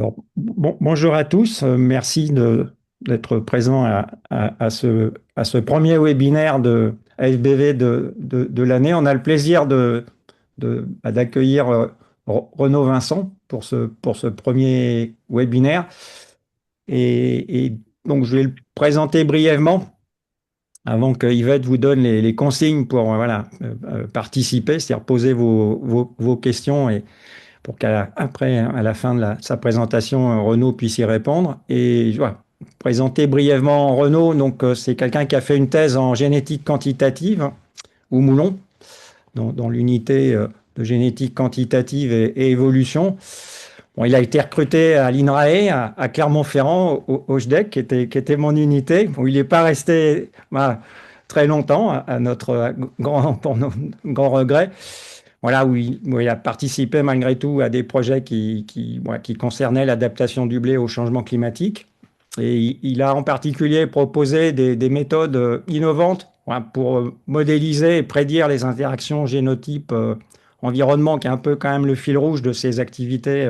Alors, bonjour à tous. Merci d'être présent à ce premier webinaire de AFBV de l'année. On a le plaisir d'accueillir Renaud Vincent pour ce premier webinaire. Et donc, je vais le présenter brièvement avant que Yvette vous donne les consignes pour participer, c'est-à-dire poser vos questions pour qu'après, à la fin de sa présentation, Renaud puisse y répondre. Et voilà, présenter brièvement Renaud, donc c'est quelqu'un qui a fait une thèse en génétique quantitative au Moulon, dans l'unité de génétique quantitative et évolution. Bon, il a été recruté à l'INRAE, à Clermont-Ferrand, au JDEC, qui était mon unité, où il n'est pas resté très longtemps, à notre pour notre grand regret. Voilà, où il a participé malgré tout à des projets qui concernaient l'adaptation du blé au changement climatique. Et il a en particulier proposé des méthodes innovantes pour modéliser et prédire les interactions génotypes environnement, qui est un peu quand même le fil rouge de ses activités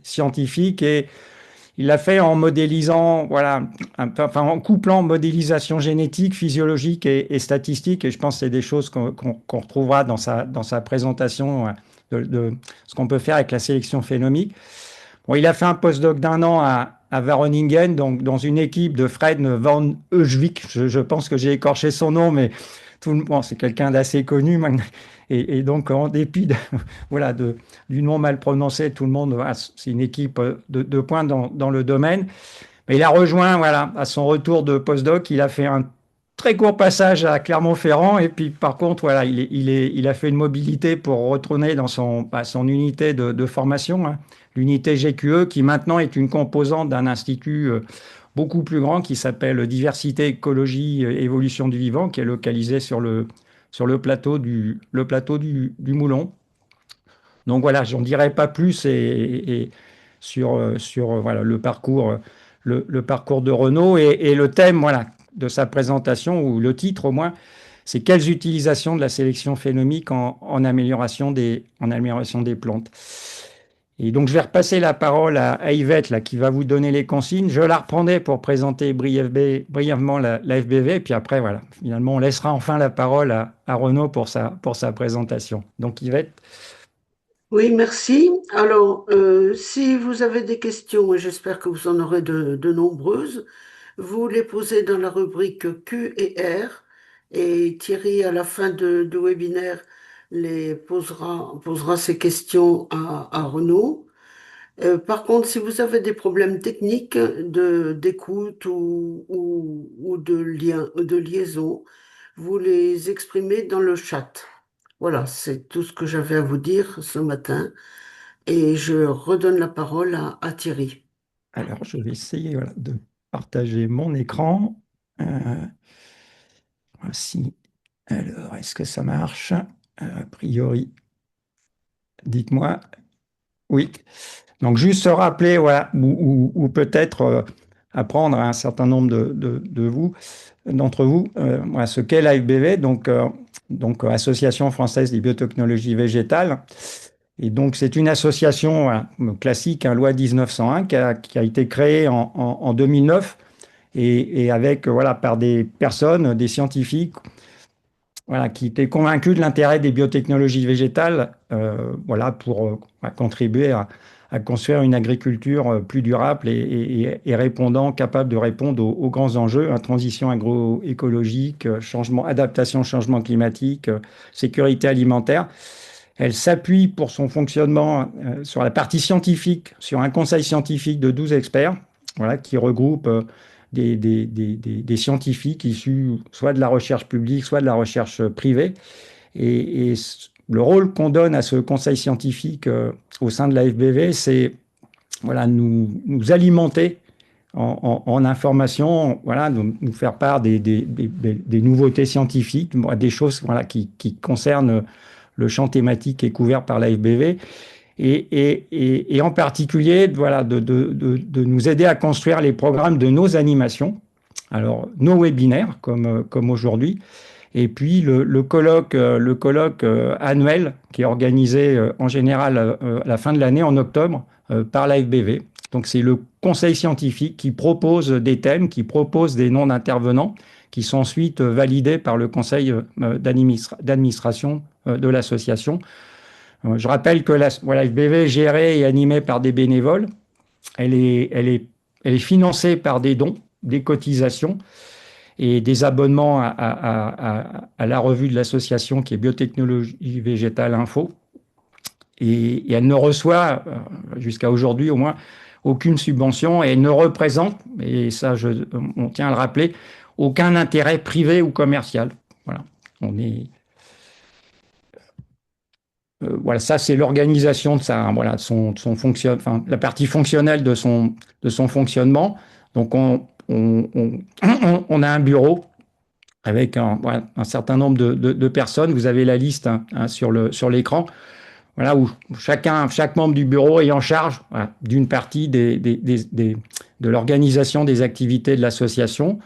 scientifiques. Et il l'a fait en modélisant, en couplant modélisation génétique, physiologique et statistique. Et je pense que c'est des choses qu'on retrouvera dans sa présentation de ce qu'on peut faire avec la sélection phénomique. Bon, il a fait un postdoc d'un an à Wageningen, donc dans une équipe de Fred van Heuswijk. Je pense que j'ai écorché son nom, mais c'est quelqu'un d'assez connu. Et donc, en dépit du nom mal prononcé, tout le monde, c'est une équipe de pointe dans le domaine. Mais il a rejoint, à son retour de postdoc, il a fait un très court passage à Clermont-Ferrand. Et puis, par contre, il a fait une mobilité pour retourner dans son unité de formation, l'unité GQE, qui maintenant est une composante d'un institut beaucoup plus grand qui s'appelle Diversité, Écologie, Évolution du Vivant, qui est localisé sur le plateau du Moulon. Donc voilà, j'en dirai pas plus sur le parcours de Renaud et le thème de sa présentation, ou le titre au moins, c'est quelles utilisations de la sélection phénomique en amélioration des plantes. Et donc, je vais repasser la parole à Yvette, qui va vous donner les consignes. Je la reprendrai pour présenter brièvement la FBV. Et puis après, finalement, on laissera enfin la parole à Renaud pour sa présentation. Donc, Yvette. Oui, merci. Alors, si vous avez des questions, et j'espère que vous en aurez de nombreuses, vous les posez dans la rubrique Q et R, et Thierry, à la fin du webinaire, posera ces questions à Renaud. Par contre, si vous avez des problèmes techniques d'écoute ou de lien, de liaison, vous les exprimez dans le chat. Voilà, c'est tout ce que j'avais à vous dire ce matin. Et je redonne la parole à Thierry. Alors, je vais essayer de partager mon écran. Voici. Alors, est-ce que ça marche? A priori, dites-moi. Oui. Donc, juste se rappeler, ou peut-être apprendre à un certain nombre d'entre vous, ce qu'est l'AFBV, donc Association française des biotechnologies végétales. Et donc, c'est une association classique, loi 1901, qui a été créée en 2009 et avec, par des personnes, des scientifiques, qui étaient convaincus de l'intérêt des biotechnologies végétales, pour contribuer à construire une agriculture plus durable et capable de répondre aux grands enjeux, transition agroécologique, adaptation au changement climatique, sécurité alimentaire. Elle s'appuie pour son fonctionnement sur la partie scientifique, sur un conseil scientifique de 12 experts, qui regroupe des scientifiques issus soit de la recherche publique, soit de la recherche privée. Et le rôle qu'on donne à ce conseil scientifique au sein de la FBV, c'est nous alimenter en information, nous faire part des nouveautés scientifiques, des choses qui concernent le champ thématique qui est couvert par la FBV. Et en particulier, de nous aider à construire les programmes de nos animations, alors nos webinaires comme aujourd'hui, Et puis le colloque annuel qui est organisé en général à la fin de l'année, en octobre, par l'AFBV. Donc c'est le conseil scientifique qui propose des thèmes, qui propose des noms d'intervenants, qui sont ensuite validés par le conseil d'administration de l'association. Je rappelle que voilà, l'AFBV est gérée et animée par des bénévoles. Elle est, elle est, elle est financée par des dons, des cotisations et des abonnements à la revue de l'association qui est Biotechnologie Végétale Info. Et elle ne reçoit, jusqu'à aujourd'hui au moins, aucune subvention et elle ne représente, et ça on tient à le rappeler, aucun intérêt privé ou commercial. Voilà. On est, voilà, ça c'est l'organisation de ça, voilà, de son fonction, enfin, la partie fonctionnelle de son fonctionnement. Donc on a un bureau avec voilà, un certain nombre de personnes. Vous avez la liste sur l'écran, voilà, où chaque membre du bureau est en charge voilà, d'une partie de l'organisation des activités de l'association.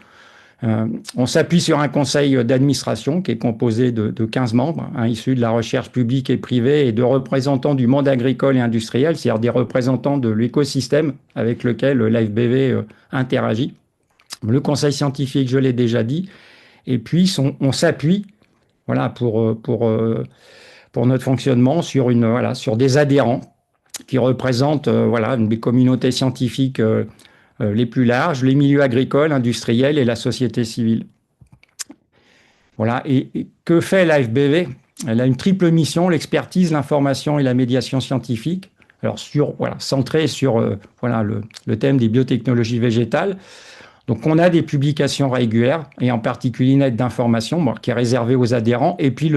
On s'appuie sur un conseil d'administration qui est composé de 15 membres, hein, issus de la recherche publique et privée et de représentants du monde agricole et industriel, c'est-à-dire des représentants de l'écosystème avec lequel l'AFBV interagit. Le conseil scientifique, je l'ai déjà dit, et puis on s'appuie voilà, pour notre fonctionnement voilà, sur des adhérents qui représentent voilà, des communautés scientifiques les plus larges, les milieux agricoles, industriels et la société civile. Voilà. Et que fait l'AFBV? Elle a une triple mission, l'expertise, l'information et la médiation scientifique. Alors, voilà, centrée sur voilà, le thème des biotechnologies végétales. Donc, on a des publications régulières, et en particulier une aide d'information bon, qui est réservée aux adhérents, et puis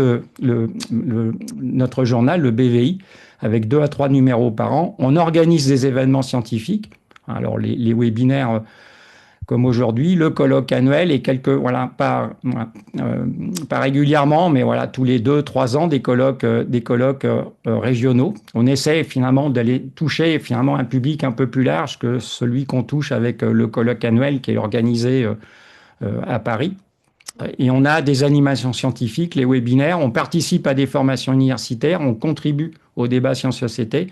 notre journal, le BVI, avec 2 à 3 numéros par an. On organise des événements scientifiques, alors les webinaires comme aujourd'hui, le colloque annuel et voilà, pas régulièrement, mais voilà, tous les 2, 3 ans, des colloques régionaux. On essaie finalement d'aller toucher finalement un public un peu plus large que celui qu'on touche avec le colloque annuel qui est organisé à Paris. Et on a des animations scientifiques, les webinaires, on participe à des formations universitaires, on contribue au débat sciences-société.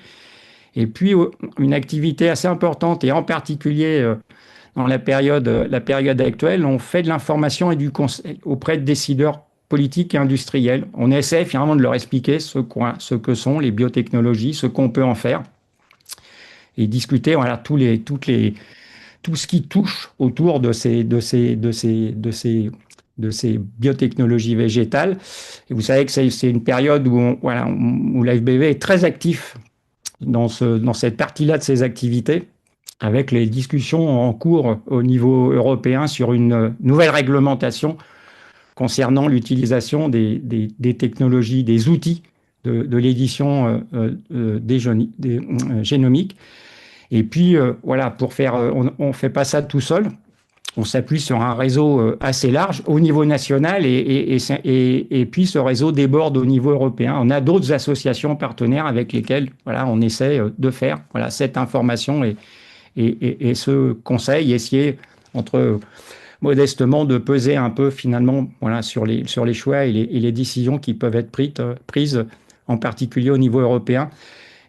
Et puis, une activité assez importante, et en particulier dans la période actuelle, on fait de l'information et du conseil auprès de décideurs politiques et industriels. On essaie finalement de leur expliquer ce que sont les biotechnologies, ce qu'on peut en faire, et discuter voilà, tout ce qui touche autour de ces biotechnologies végétales. Et vous savez que c'est une période voilà, où l'AFBV est très actif dans cette partie-là de ses activités, avec les discussions en cours au niveau européen sur une nouvelle réglementation concernant l'utilisation des technologies, des outils de l'édition génomique. Et puis, voilà, on ne fait pas ça tout seul. On s'appuie sur un réseau assez large au niveau national et puis ce réseau déborde au niveau européen. On a d'autres associations partenaires avec lesquelles voilà, on essaie de faire voilà, cette information et ce conseil, essayer modestement de peser un peu finalement voilà, sur les choix et les décisions qui peuvent être prises, en particulier au niveau européen.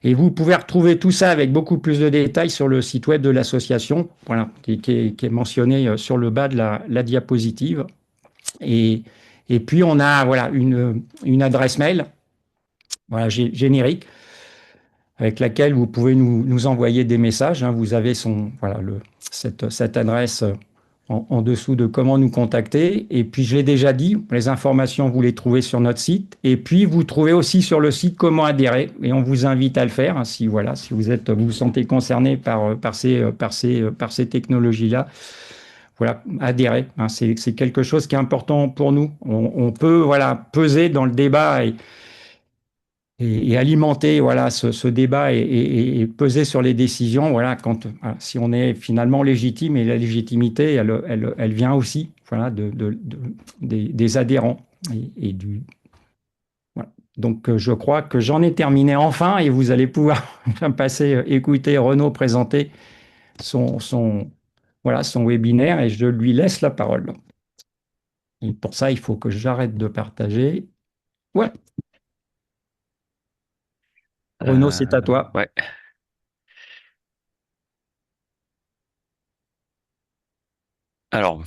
Et vous pouvez retrouver tout ça avec beaucoup plus de détails sur le site web de l'association, voilà, qui est mentionné sur le bas de la diapositive. Et, et puis on a voilà, une adresse mail voilà, générique avec laquelle vous pouvez nous envoyer des messages. Hein. Vous avez voilà, cette adresse en dessous de comment nous contacter. Et puis, je l'ai déjà dit, les informations, vous les trouvez sur notre site. Et puis, vous trouvez aussi sur le site comment adhérer. Et on vous invite à le faire, hein, si vous vous sentez concerné par ces technologies-là. Voilà, adhérer. Hein, c'est quelque chose qui est important pour nous. On peut voilà, peser dans le débat et alimenter voilà, ce débat et peser sur les décisions voilà, voilà, si on est finalement légitime, et la légitimité, elle vient aussi voilà, des adhérents. Voilà. Donc, je crois que j'en ai terminé enfin et vous allez pouvoir passer, écouter Renaud présenter voilà, son webinaire et je lui laisse la parole. Et pour ça, il faut que j'arrête de partager. Ouais, Renaud, c'est à toi. Ouais. Alors,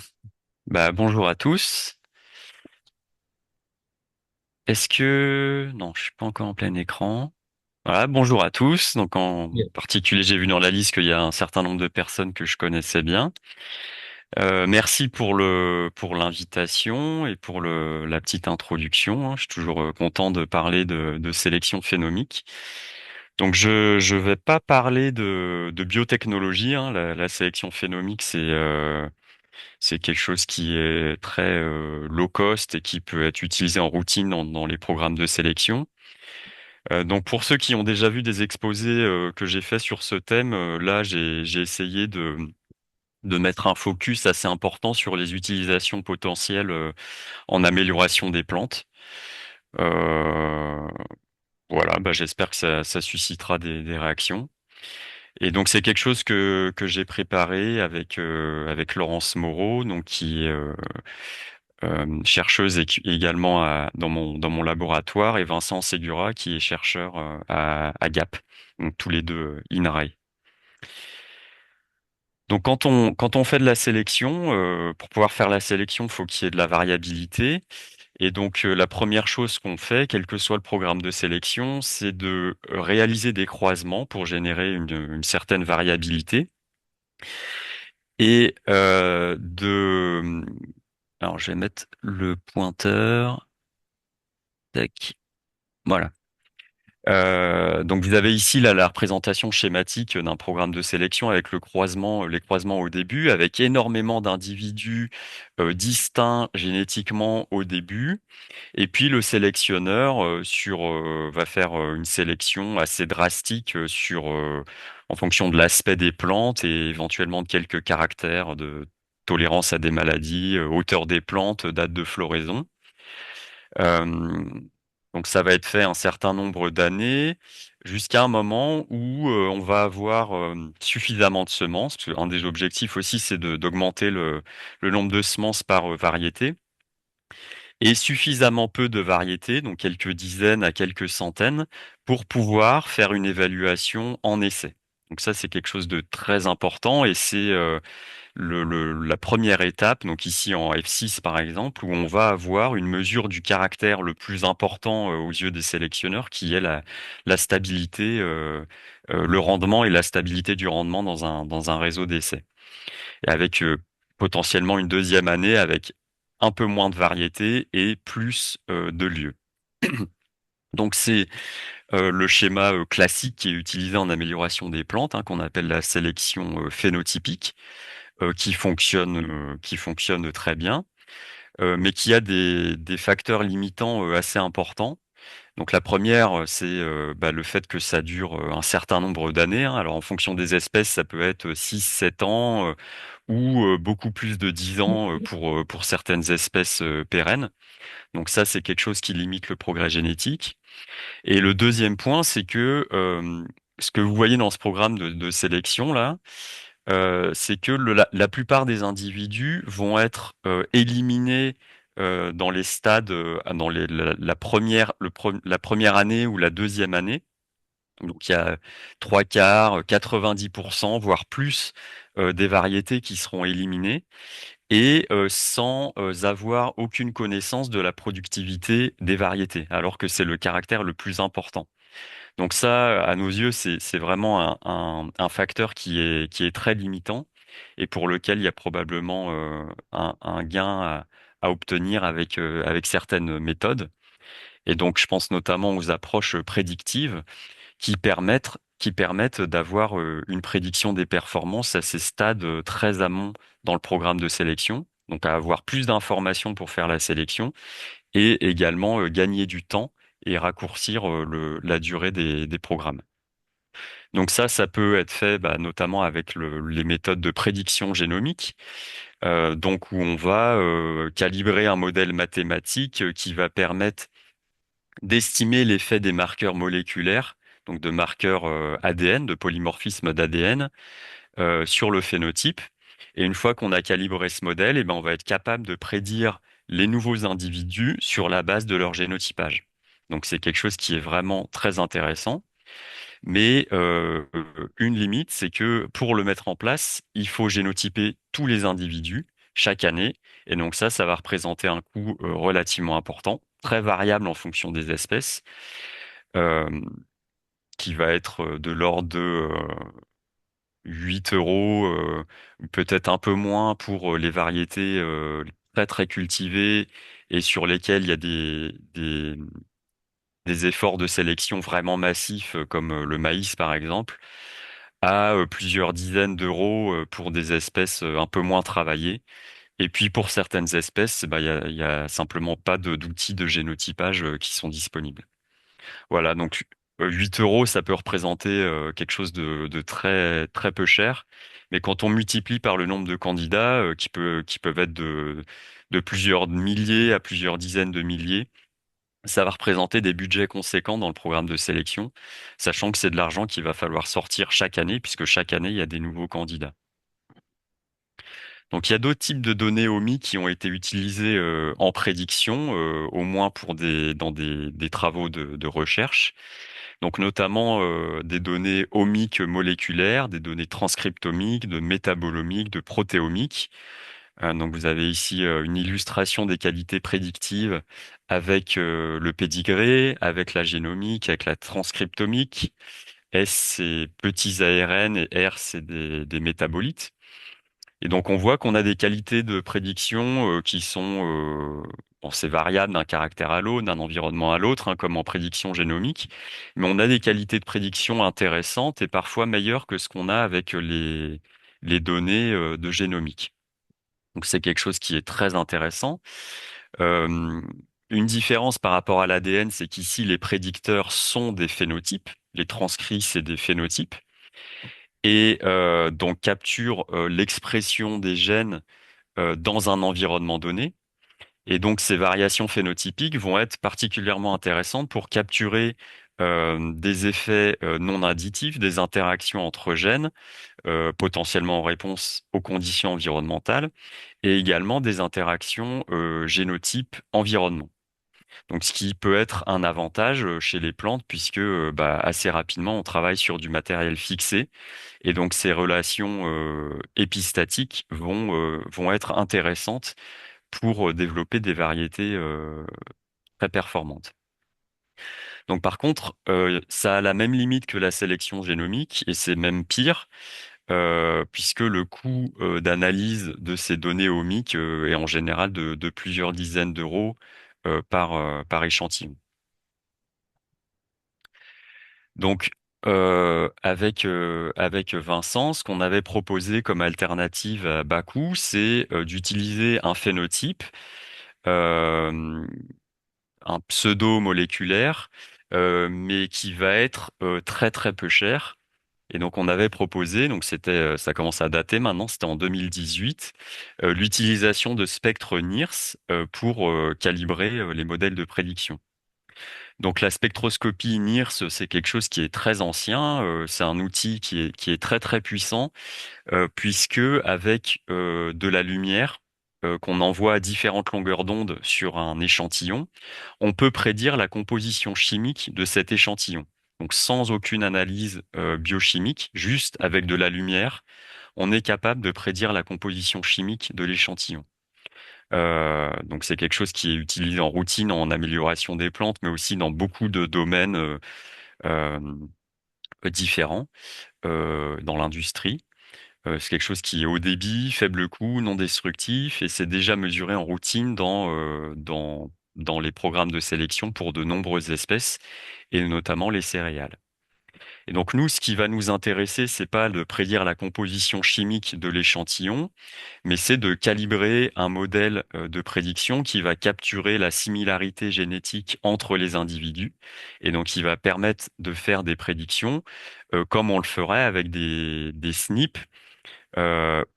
bonjour à tous. Est-ce que... Non, je suis pas encore en plein écran. Voilà, bonjour à tous. Donc, en Bien. particulier, j'ai vu dans la liste qu'il y a un certain nombre de personnes que je connaissais bien. Merci pour l'invitation et pour la petite introduction, hein. Je suis toujours content de parler de sélection phénomique. Donc, je vais pas parler de biotechnologie, hein. La sélection phénomique, c'est quelque chose qui est très low cost et qui peut être utilisé en routine dans les programmes de sélection. Donc pour ceux qui ont déjà vu des exposés que j'ai fait sur ce thème, là j'ai essayé de mettre un focus assez important sur les utilisations potentielles en amélioration des plantes. Euh, voilà, j'espère que ça suscitera des réactions. Et donc c'est quelque chose que j'ai préparé avec Laurence Moreau, donc qui est chercheuse également dans mon laboratoire, et Vincent Segura qui est chercheur à Gap, donc tous les deux INRAE. Donc quand on fait de la sélection, pour pouvoir faire la sélection, il faut qu'il y ait de la variabilité. Et donc la première chose qu'on fait, quel que soit le programme de sélection, c'est de réaliser des croisements pour générer une certaine variabilité et alors je vais mettre le pointeur. Tac. Voilà. Donc vous avez ici là la représentation schématique d'un programme de sélection avec les croisements au début, avec énormément d'individus distincts génétiquement au début, et puis le sélectionneur va faire une sélection assez drastique en fonction de l'aspect des plantes et éventuellement de quelques caractères de tolérance à des maladies, hauteur des plantes, date de floraison. Euh, donc ça va être fait un certain nombre d'années jusqu'à un moment où on va avoir suffisamment de semences. Parce que un des objectifs aussi, c'est d'augmenter le nombre de semences par variété. Et suffisamment peu de variétés, donc quelques dizaines à quelques centaines, pour pouvoir faire une évaluation en essai. Donc ça, c'est quelque chose de très important et c'est la première étape, donc ici en F6 par exemple, où on va avoir une mesure du caractère le plus important aux yeux des sélectionneurs, qui est la stabilité, le rendement et la stabilité du rendement dans un réseau d'essais. Et avec potentiellement une deuxième année avec un peu moins de variété et plus de lieux. Donc c'est le schéma classique qui est utilisé en amélioration des plantes, hein, qu'on appelle la sélection phénotypique, qui fonctionne très bien, mais qui a des facteurs limitants assez importants. Donc la première, c'est le fait que ça dure un certain nombre d'années, hein. Alors en fonction des espèces, ça peut être 6, 7 ans ou beaucoup plus de 10 ans pour certaines espèces pérennes. Donc ça, c'est quelque chose qui limite le progrès génétique. Et le deuxième point, c'est que ce que vous voyez dans ce programme de sélection là, c'est que la plupart des individus vont être éliminés dans les stades, dans la première année ou la deuxième année. Donc il y a trois quarts, 90%, voire plus, des variétés qui seront éliminées et sans avoir aucune connaissance de la productivité des variétés, alors que c'est le caractère le plus important. Donc ça, à nos yeux, c'est vraiment un facteur qui est très limitant et pour lequel il y a probablement un gain à obtenir avec certaines méthodes. Et donc, je pense notamment aux approches prédictives qui permettent d'avoir une prédiction des performances à ces stades très amont dans le programme de sélection. Donc, à avoir plus d'informations pour faire la sélection et également gagner du temps et raccourcir la durée des programmes. Donc ça peut être fait notamment avec les méthodes de prédiction génomique, donc où on va calibrer un modèle mathématique qui va permettre d'estimer l'effet des marqueurs moléculaires, donc de marqueurs ADN, de polymorphisme d'ADN, sur le phénotype. Et une fois qu'on a calibré ce modèle, on va être capable de prédire les nouveaux individus sur la base de leur génotypage. Donc c'est quelque chose qui est vraiment très intéressant. Mais une limite, c'est que pour le mettre en place, il faut génotyper tous les individus chaque année. Et donc ça va représenter un coût relativement important, très variable en fonction des espèces, euh, qui va être de l'ordre de 8 euros, ou peut-être un peu moins pour les variétés très très cultivées et sur lesquelles il y a des efforts de sélection vraiment massifs, comme le maïs par exemple, à plusieurs dizaines d'euros pour des espèces un peu moins travaillées. Et puis pour certaines espèces, bah, il y a simplement pas d'outils de génotypage qui sont disponibles. Voilà, donc 8 euros, ça peut représenter quelque chose de très très peu cher, mais quand on multiplie par le nombre de candidats qui peuvent être de plusieurs milliers à plusieurs dizaines de milliers, ça va représenter des budgets conséquents dans le programme de sélection, sachant que c'est de l'argent qu'il va falloir sortir chaque année, puisque chaque année, il y a des nouveaux candidats. Donc il y a d'autres types de données OMI qui ont été utilisées en prédiction, au moins pour dans des travaux de recherche. Donc notamment des données omiques moléculaires, des données transcriptomiques, de métabolomiques, de protéomiques. Donc vous avez ici une illustration des qualités prédictives avec le pédigré, avec la génomique, avec la transcriptomique. S, c'est petits ARN et R, c'est des métabolites. Et donc on voit qu'on a des qualités de prédiction qui sont, bon, c'est variable d'un caractère à l'autre, d'un environnement à l'autre, hein, comme en prédiction génomique, mais on a des qualités de prédiction intéressantes et parfois meilleures que ce qu'on a avec les données de génomique. Donc c'est quelque chose qui est très intéressant. Euh, une différence par rapport à l'ADN, c'est qu'ici les prédicteurs sont des phénotypes, les transcrits c'est des phénotypes et donc capturent l'expression des gènes dans un environnement donné. Et donc, ces variations phénotypiques vont être particulièrement intéressantes pour capturer des effets non additifs, des interactions entre gènes, potentiellement en réponse aux conditions environnementales, et également des interactions génotype environnement. Donc, ce qui peut être un avantage chez les plantes, puisque bah, assez rapidement, on travaille sur du matériel fixé, et donc ces relations épistatiques vont être intéressantes pour développer des variétés très performantes. Donc par contre, ça a la même limite que la sélection génomique et c'est même pire puisque le coût d'analyse de ces données omiques est en général de plusieurs dizaines d'euros par échantillon. Donc avec Vincent, ce qu'on avait proposé comme alternative à bas coût, c'est d'utiliser un phénotype euh, un pseudo-moléculaire, mais qui va être très très peu cher. Et donc on avait proposé, donc ça commence à dater maintenant, c'était en 2018, l'utilisation de spectres NIRS pour calibrer les modèles de prédiction. Donc la spectroscopie NIRS, c'est quelque chose qui est très ancien, c'est un outil qui est très très puissant puisque avec de la lumière qu'on envoie à différentes longueurs d'onde sur un échantillon, on peut prédire la composition chimique de cet échantillon. Donc sans aucune analyse biochimique, juste avec de la lumière, on est capable de prédire la composition chimique de l'échantillon. Donc c'est quelque chose qui est utilisé en routine en amélioration des plantes, mais aussi dans beaucoup de domaines euh, différents dans l'industrie. C'est quelque chose qui est haut débit, faible coût, non destructif, et c'est déjà mesuré en routine dans les programmes de sélection pour de nombreuses espèces, et notamment les céréales. Et donc nous, ce qui va nous intéresser, c'est pas de prédire la composition chimique de l'échantillon, mais c'est de calibrer un modèle de prédiction qui va capturer la similarité génétique entre les individus, et donc qui va permettre de faire des prédictions comme on le ferait avec des SNP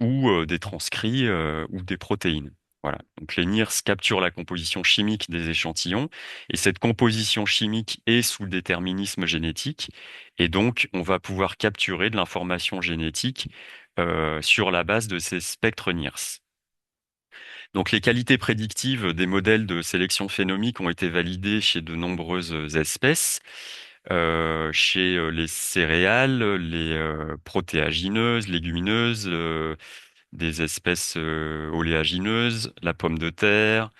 ou des transcrits ou des protéines. Voilà. Donc les NIRS capturent la composition chimique des échantillons et cette composition chimique est sous déterminisme génétique et donc on va pouvoir capturer de l'information génétique sur la base de ces spectres NIRS. Donc les qualités prédictives des modèles de sélection phénomique ont été validées chez de nombreuses espèces, chez les céréales, les protéagineuses, légumineuses, des espèces oléagineuses, la pomme de terre,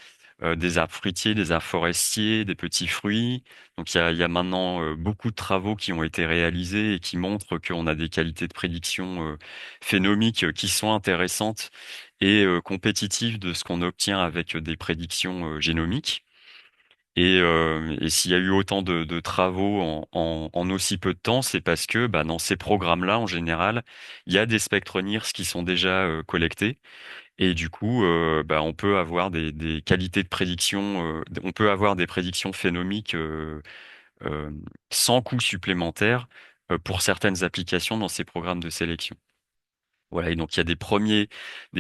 des arbres fruitiers, des arbres forestiers, des petits fruits. Donc il y a maintenant beaucoup de travaux qui ont été réalisés et qui montrent qu'on a des qualités de prédiction phénomiques qui sont intéressantes et compétitives de ce qu'on obtient avec des prédictions génomiques. Et s'il y a eu autant de travaux en aussi peu de temps, c'est parce que bah, dans ces programmes-là, en général, il y a des spectres NIRS qui sont déjà collectés. Et du coup, bah, on peut avoir des qualités de prédiction, on peut avoir des prédictions phénomiques euh, sans coût supplémentaire pour certaines applications dans ces programmes de sélection. Voilà, et donc il y a des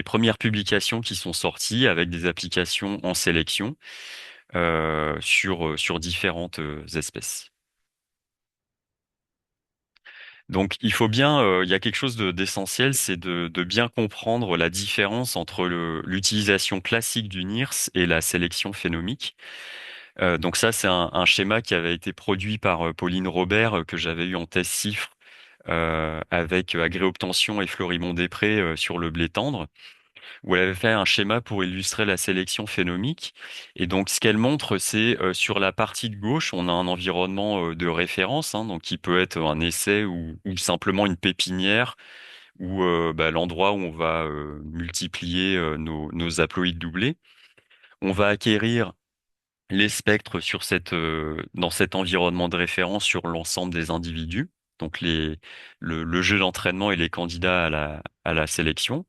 premières publications qui sont sorties avec des applications en sélection sur différentes espèces. Donc il faut bien, il y a quelque chose d'essentiel, c'est de bien comprendre la différence entre l'utilisation classique du NIRS et la sélection phénomique. Donc ça, c'est un schéma qui avait été produit par Pauline Robert, que j'avais eu en thèse CIFRE avec Agréobtention et Florimond-Després sur le blé tendre, où elle avait fait un schéma pour illustrer la sélection phénomique. Et donc, ce qu'elle montre, c'est sur la partie de gauche, on a un environnement de référence, hein, donc qui peut être un essai ou simplement une pépinière, ou bah, l'endroit où on va multiplier nos haploïdes doublés. On va acquérir les spectres dans cet environnement de référence sur l'ensemble des individus, donc le jeu d'entraînement et les candidats à la sélection.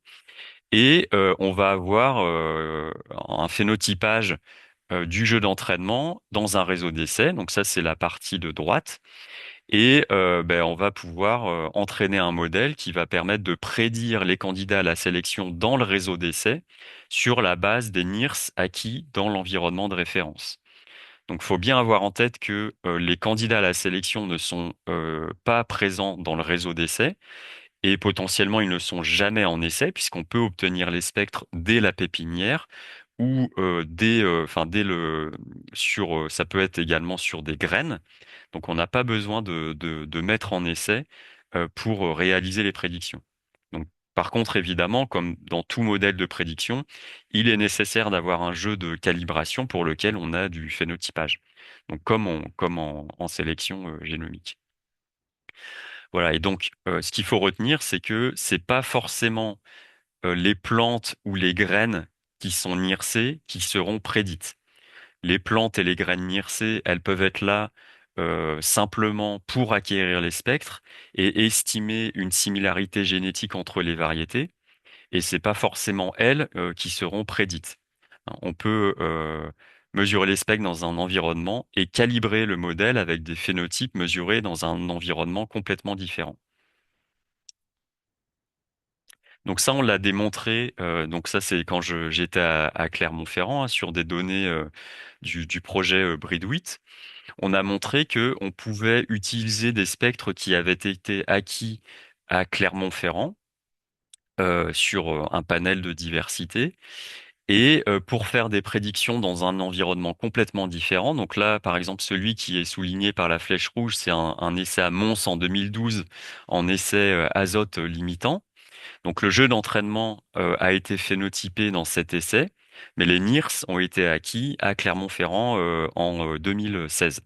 Et on va avoir un phénotypage du jeu d'entraînement dans un réseau d'essais. Donc ça, c'est la partie de droite. Et ben, on va pouvoir entraîner un modèle qui va permettre de prédire les candidats à la sélection dans le réseau d'essais sur la base des NIRS acquis dans l'environnement de référence. Donc, il faut bien avoir en tête que les candidats à la sélection ne sont pas présents dans le réseau d'essais et potentiellement ils ne sont jamais en essai puisqu'on peut obtenir les spectres dès la pépinière ou enfin dès ça peut être également sur des graines. Donc, on n'a pas besoin de mettre en essai pour réaliser les prédictions. Donc, par contre, évidemment, comme dans tout modèle de prédiction, il est nécessaire d'avoir un jeu de calibration pour lequel on a du phénotypage. Donc, comme en sélection génomique. Voilà. Et donc, ce qu'il faut retenir, c'est que c'est pas forcément les plantes ou les graines qui sont nirsées qui seront prédites. Les plantes et les graines nirsées, elles peuvent être là simplement pour acquérir les spectres et estimer une similarité génétique entre les variétés. Et c'est pas forcément elles qui seront prédites. On peut mesurer les spectres dans un environnement et calibrer le modèle avec des phénotypes mesurés dans un environnement complètement différent. Donc ça, on l'a démontré. Donc ça, c'est quand j'étais à Clermont-Ferrand hein, sur des données du projet Breedwheat. On a montré que on pouvait utiliser des spectres qui avaient été acquis à Clermont-Ferrand sur un panel de diversité et pour faire des prédictions dans un environnement complètement différent. Donc là, par exemple, celui qui est souligné par la flèche rouge, c'est un essai à Mons en 2012 en essai azote limitant. Donc le jeu d'entraînement a été phénotypé dans cet essai, mais les NIRS ont été acquis à Clermont-Ferrand en 2016.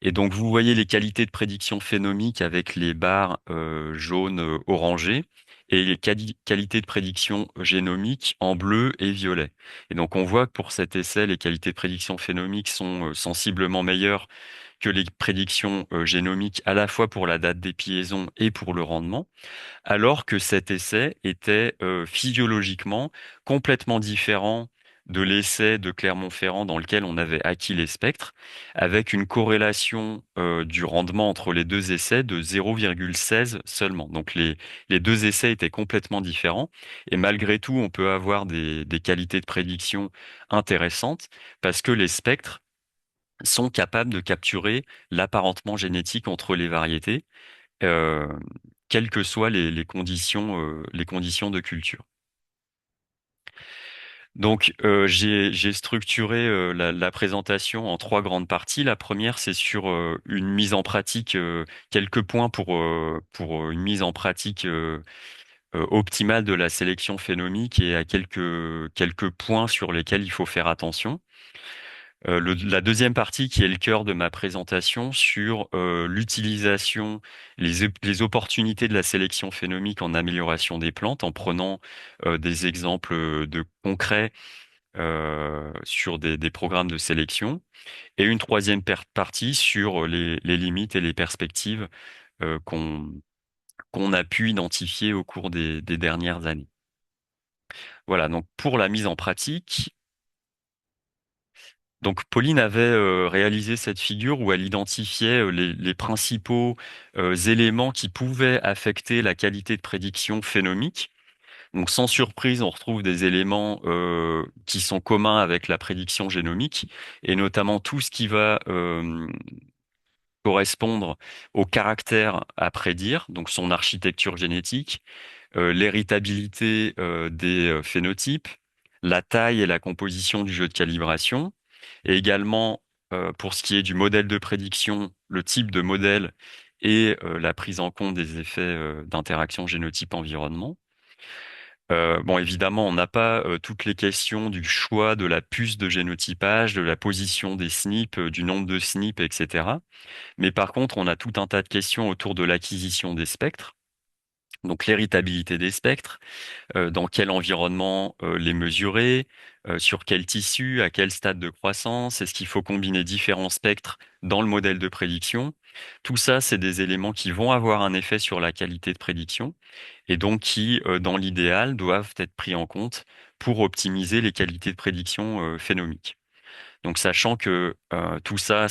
Et donc vous voyez les qualités de prédiction phénomique avec les barres jaunes orangées et les qualités de prédiction génomique en bleu et violet. Et donc on voit que pour cet essai, les qualités de prédiction phénomique sont sensiblement meilleures que les prédictions génomiques à la fois pour la date d'épiaison et pour le rendement alors que cet essai était physiologiquement complètement différent de l'essai de Clermont-Ferrand dans lequel on avait acquis les spectres, avec une corrélation du rendement entre les deux essais de 0,16 seulement. Donc les deux essais étaient complètement différents, et malgré tout, on peut avoir des qualités de prédiction intéressantes parce que les spectres sont capables de capturer l'apparentement génétique entre les variétés euh, quelles que soient les conditions de culture. Donc, j'ai structuré la présentation en trois grandes parties. La première, c'est sur une mise en pratique, quelques points pour une mise en pratique optimale de la sélection phénomique et à quelques points sur lesquels il faut faire attention. La deuxième partie, qui est le cœur de ma présentation, sur l'utilisation, les opportunités de la sélection phénomique en amélioration des plantes, en prenant des exemples de concrets sur des programmes de sélection, et une troisième partie sur les limites et les perspectives euh, qu'on qu'on a pu identifier au cours des dernières années. Voilà, donc pour la mise en pratique, donc Pauline avait réalisé cette figure où elle identifiait les principaux éléments qui pouvaient affecter la qualité de prédiction phénomique. Donc sans surprise, on retrouve des éléments qui sont communs avec la prédiction génomique, et notamment tout ce qui va correspondre au caractère à prédire, donc son architecture génétique, l'héritabilité des phénotypes, la taille et la composition du jeu de calibration, et également pour ce qui est du modèle de prédiction, le type de modèle et la prise en compte des effets d'interaction génotype-environnement. Bon, évidemment, on n'a pas toutes les questions du choix de la puce de génotypage, de la position des SNP, du nombre de SNP, etc. Mais par contre, on a tout un tas de questions autour de l'acquisition des spectres, donc l'héritabilité des spectres, dans quel environnement les mesurer, sur quel tissu, à quel stade de croissance, est-ce qu'il faut combiner différents spectres dans le modèle de prédiction. Tout ça, c'est des éléments qui vont avoir un effet sur la qualité de prédiction et donc qui, dans l'idéal, doivent être pris en compte pour optimiser les qualités de prédiction phénomiques. Donc, sachant que tout ça,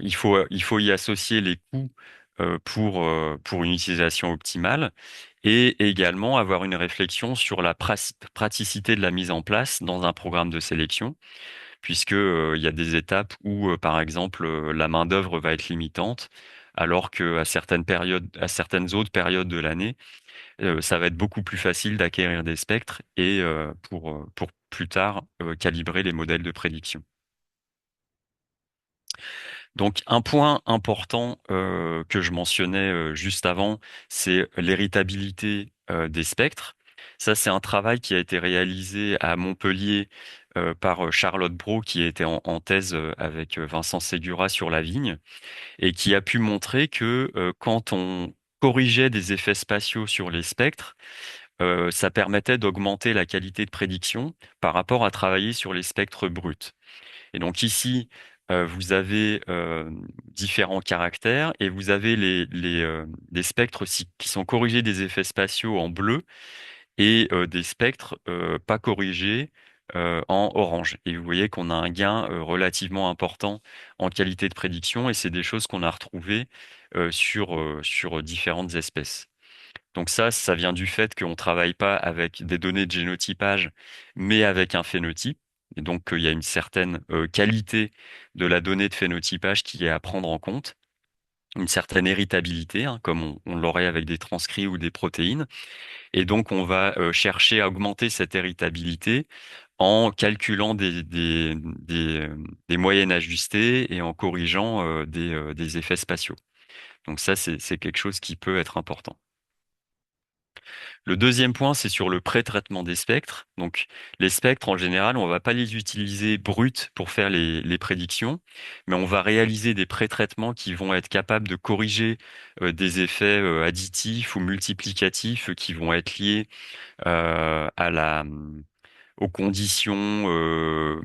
il faut y associer les coûts pour une utilisation optimale et également avoir une réflexion sur la praticité de la mise en place dans un programme de sélection, puisque il y a des étapes où, par exemple, la main-d'œuvre va être limitante, alors que à certaines autres périodes de l'année, ça va être beaucoup plus facile d'acquérir des spectres et pour plus tard calibrer les modèles de prédiction. Donc un point important que je mentionnais juste avant, c'est l'héritabilité des spectres. Ça, c'est un travail qui a été réalisé à Montpellier par Charlotte Brault, qui était en thèse avec Vincent Ségura sur la vigne, et qui a pu montrer que quand on corrigeait des effets spatiaux sur les spectres, ça permettait d'augmenter la qualité de prédiction par rapport à travailler sur les spectres bruts. Et donc ici, vous avez différents caractères et vous avez des spectres aussi qui sont corrigés des effets spatiaux en bleu et des spectres pas corrigés en orange. Et vous voyez qu'on a un gain relativement important en qualité de prédiction et c'est des choses qu'on a retrouvées sur différentes espèces. Donc ça vient du fait qu'on ne travaille pas avec des données de génotypage, mais avec un phénotype. Et donc, il y a une certaine qualité de la donnée de phénotypage qui est à prendre en compte, une certaine héritabilité, hein, comme on l'aurait avec des transcrits ou des protéines. Et donc, on va chercher à augmenter cette héritabilité en calculant des moyennes ajustées et en corrigeant des effets spatiaux. Donc ça, c'est quelque chose qui peut être important. Le deuxième point, c'est sur le pré-traitement des spectres. Donc, les spectres, en général, on ne va pas les utiliser bruts pour faire les prédictions, mais on va réaliser des pré-traitements qui vont être capables de corriger des effets additifs ou multiplicatifs qui vont être liés aux conditions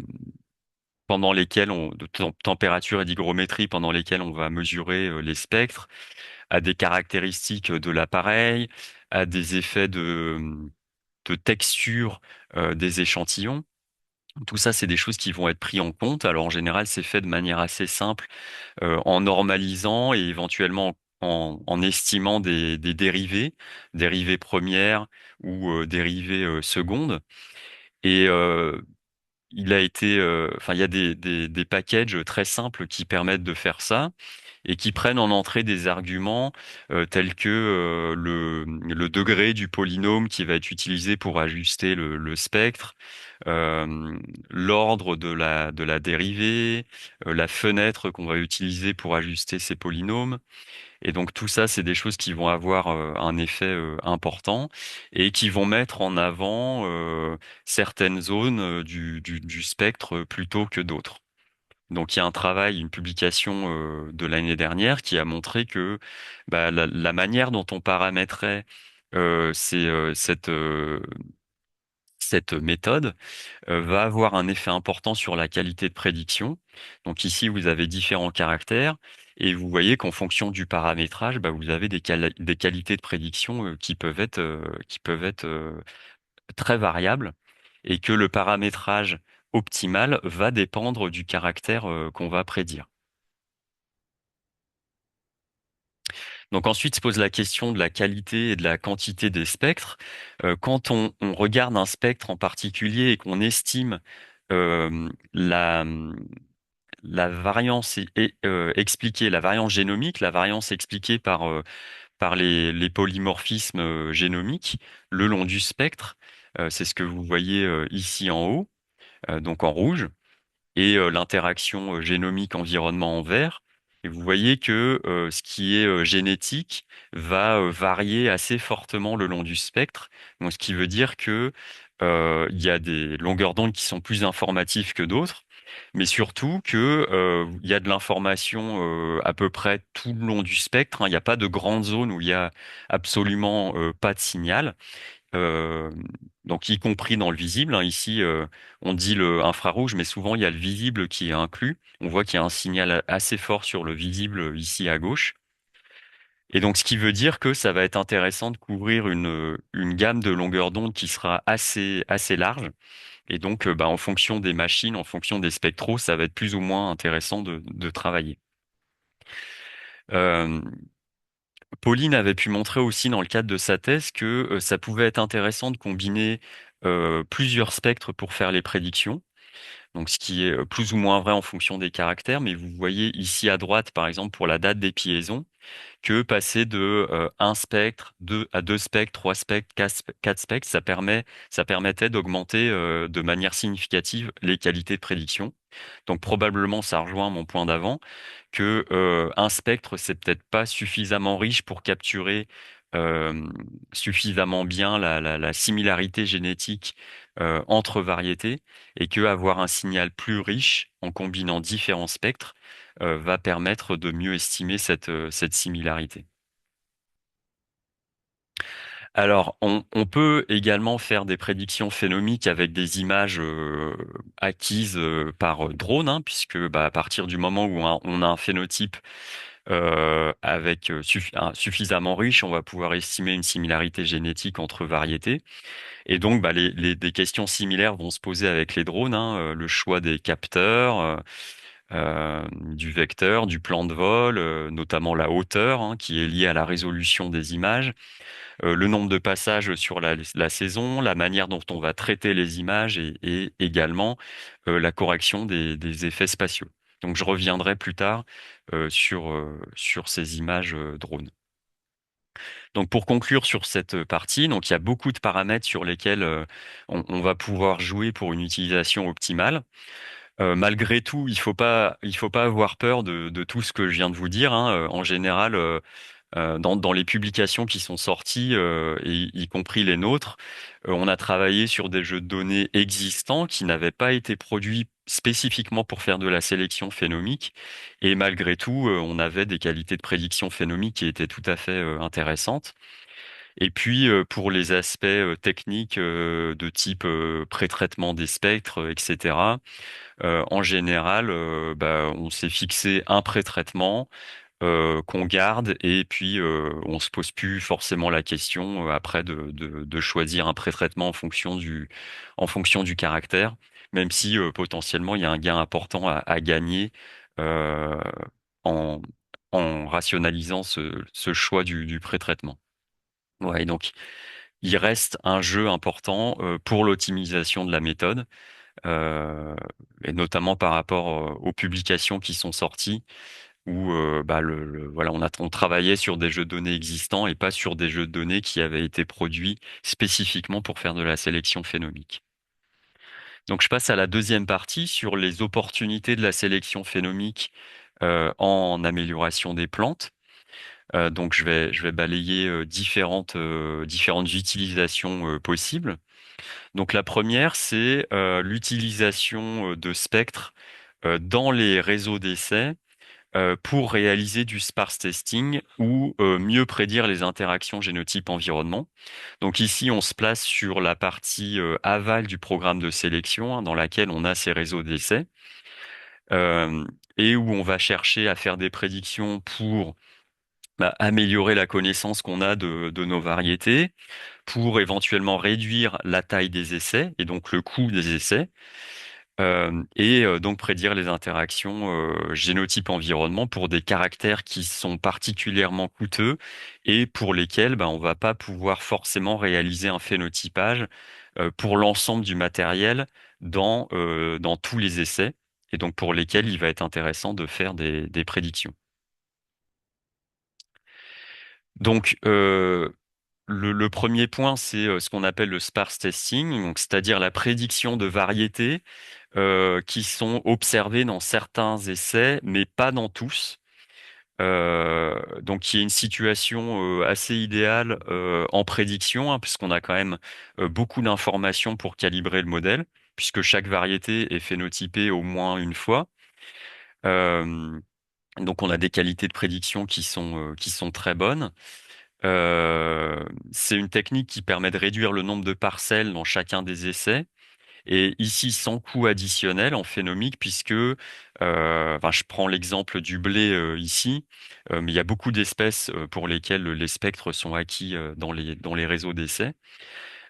pendant lesquelles de température et d'hygrométrie pendant lesquelles on va mesurer les spectres, à des caractéristiques de l'appareil, à des effets de texture des échantillons. Tout ça, c'est des choses qui vont être prises en compte. Alors en général, c'est fait de manière assez simple, en normalisant et éventuellement en estimant des dérivées premières ou dérivées secondes. Et il a été, enfin, il y a des packages très simples qui permettent de faire ça et qui prennent en entrée des arguments tels que le degré du polynôme qui va être utilisé pour ajuster le spectre, euh, l'ordre de la dérivée, la fenêtre qu'on va utiliser pour ajuster ces polynômes. Et donc tout ça, c'est des choses qui vont avoir un effet important et qui vont mettre en avant certaines zones du spectre plutôt que d'autres. Donc il y a un travail, une publication de l'année dernière qui a montré que bah, la manière dont on paramétrait cette méthode va avoir un effet important sur la qualité de prédiction. Donc ici, vous avez différents caractères et vous voyez qu'en fonction du paramétrage, bah, vous avez des qualités de prédiction qui peuvent être très variables et que le paramétrage optimal va dépendre du caractère qu'on va prédire. Donc ensuite se pose la question de la qualité et de la quantité des spectres. Quand on regarde un spectre en particulier et qu'on estime euh, la, la variance expliquée, la variance génomique, la variance expliquée par les polymorphismes génomiques le long du spectre, c'est ce que vous voyez ici en haut, donc en rouge et l'interaction génomique environnement en vert. Et vous voyez que ce qui est génétique va varier assez fortement le long du spectre. Donc, ce qui veut dire que il y a des longueurs d'onde qui sont plus informatives que d'autres, mais surtout que il y a de l'information à peu près tout le long du spectre, hein. Il n'y a pas de grande zone où il y a absolument pas de signal. Euh, donc y compris dans le visible, hein. Ici, on dit le infrarouge, mais souvent il y a le visible qui est inclus. On voit qu'il y a un signal assez fort sur le visible ici à gauche. Et donc, ce qui veut dire que ça va être intéressant de couvrir une gamme de longueurs d'onde qui sera assez large. Et donc, bah, en fonction des machines, en fonction des spectros, ça va être plus ou moins intéressant de travailler. Euh, Pauline avait pu montrer aussi dans le cadre de sa thèse que ça pouvait être intéressant de combiner plusieurs spectres pour faire les prédictions. Donc, ce qui est plus ou moins vrai en fonction des caractères. Mais vous voyez ici à droite, par exemple, pour la date d'épiaison, que passer de un spectre, à deux spectres, trois spectres, quatre spectres, ça permettait d'augmenter de manière significative les qualités de prédiction. Donc probablement, ça rejoint mon point d'avant, que un spectre, c'est peut-être pas suffisamment riche pour capturer euh, suffisamment bien la similarité génétique entre variétés, et que avoir un signal plus riche en combinant différents spectres va permettre de mieux estimer cette similarité. Alors, on peut également faire des prédictions phénomiques avec des images acquises par drone, hein, puisque bah, à partir du moment où on a un phénotype avec suffisamment riche, on va pouvoir estimer une similarité génétique entre variétés. Et donc, bah, des questions similaires vont se poser avec les drones, hein, le choix des capteurs, du vecteur, du plan de vol, notamment la hauteur, hein, qui est liée à la résolution des images, le nombre de passages sur la saison, la manière dont on va traiter les images et également la correction des effets spatiaux. Donc je reviendrai plus tard sur ces images drones. Donc pour conclure sur cette partie, donc il y a beaucoup de paramètres sur lesquels on va pouvoir jouer pour une utilisation optimale. Malgré tout, il faut pas avoir peur de tout ce que je viens de vous dire, hein. En général, dans les publications qui sont sorties, y compris les nôtres, on a travaillé sur des jeux de données existants qui n'avaient pas été produits spécifiquement pour faire de la sélection phénomique. Et malgré tout, on avait des qualités de prédiction phénomique qui étaient tout à fait intéressantes. Et puis, pour les aspects techniques de type pré-traitement des spectres, etc., en général, bah, on s'est fixé un pré-traitement qu'on garde et puis on se pose plus forcément la question après de choisir un pré-traitement en fonction du caractère, même si potentiellement il y a un gain important à gagner euh, en, en rationalisant ce choix du pré-traitement. Ouais, et donc il reste un jeu important pour l'optimisation de la méthode. euh, et notamment par rapport aux publications qui sont sorties, où bah, voilà, on travaillait sur des jeux de données existants et pas sur des jeux de données qui avaient été produits spécifiquement pour faire de la sélection phénomique. Donc je passe à la deuxième partie sur les opportunités de la sélection phénomique en amélioration des plantes. Donc je vais balayer différentes utilisations possibles. Donc la première, c'est l'utilisation de spectres dans les réseaux d'essais pour réaliser du sparse testing ou mieux prédire les interactions génotype-environnement. Donc ici, on se place sur la partie aval du programme de sélection, hein, dans laquelle on a ces réseaux d'essais euh, et où on va chercher à faire des prédictions pour améliorer la connaissance qu'on a de nos variétés, pour éventuellement réduire la taille des essais et donc le coût des essais, et donc prédire les interactions génotype-environnement pour des caractères qui sont particulièrement coûteux et pour lesquels on va pas pouvoir forcément réaliser un phénotypage pour l'ensemble du matériel dans tous les essais, et donc pour lesquels il va être intéressant de faire des prédictions. Donc, le premier point, c'est ce qu'on appelle le sparse testing, donc c'est-à-dire la prédiction de variétés qui sont observées dans certains essais, mais pas dans tous. Donc, il y a une situation assez idéale en prédiction, hein, puisqu'on a quand même beaucoup d'informations pour calibrer le modèle, puisque chaque variété est phénotypée au moins une fois. Euh, donc, on a des qualités de prédiction qui sont très bonnes. C'est une technique qui permet de réduire le nombre de parcelles dans chacun des essais. Et ici, sans coût additionnel en phénomique, puisque, enfin, je prends l'exemple du blé ici, mais il y a beaucoup d'espèces pour lesquelles les spectres sont acquis dans les réseaux d'essais.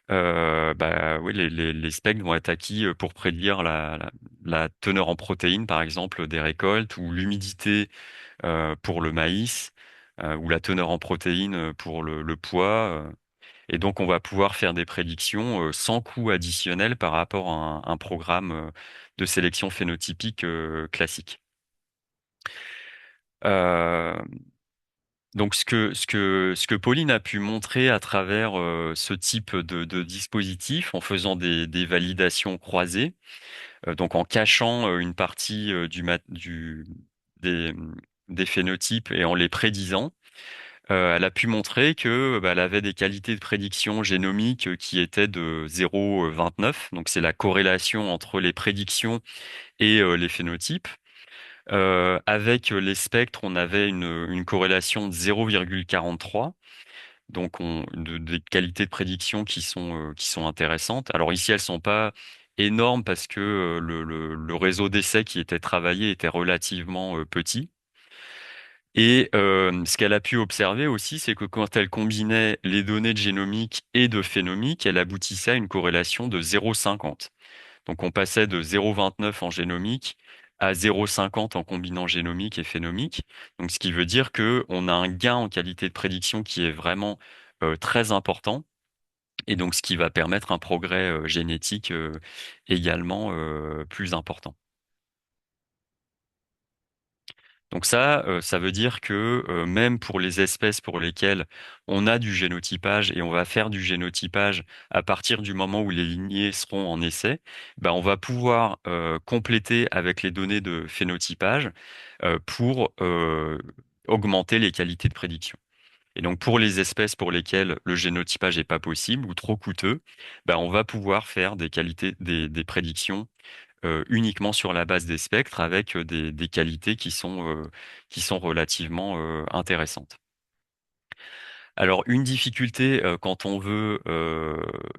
Oui, les spectres vont être acquis pour prédire la teneur en protéines, par exemple, des récoltes, ou l'humidité pour le maïs, ou la teneur en protéines pour le pois. Et donc, on va pouvoir faire des prédictions sans coût additionnel par rapport à un programme de sélection phénotypique classique. Euh, donc, ce que Pauline a pu montrer à travers ce type de dispositif, en faisant des validations croisées, donc en cachant une partie des, des phénotypes et en les prédisant, elle a pu montrer que elle avait des qualités de prédiction génomique qui étaient de 0,29. Donc c'est la corrélation entre les prédictions et les phénotypes. Avec les spectres, on avait une corrélation de 0,43. Donc des qualités de prédiction qui sont intéressantes. Alors ici, elles sont pas énormes parce que le réseau d'essais qui était travaillé était relativement petit. Et ce qu'elle a pu observer aussi, c'est que quand elle combinait les données de génomique et de phénomique, elle aboutissait à une corrélation de 0,50. Donc on passait de 0,29 en génomique à 0,50 en combinant génomique et phénomique. Donc ce qui veut dire que on a un gain en qualité de prédiction qui est vraiment très important. Et donc ce qui va permettre un progrès génétique également plus important. Donc ça veut dire que même pour les espèces pour lesquelles on a du génotypage et on va faire du génotypage à partir du moment où les lignées seront en essai, on va pouvoir compléter avec les données de phénotypage pour augmenter les qualités de prédiction. Et donc pour les espèces pour lesquelles le génotypage n'est pas possible ou trop coûteux, on va pouvoir faire des prédictions uniquement sur la base des spectres avec des qualités qui sont relativement intéressantes. Alors, une difficulté quand on veut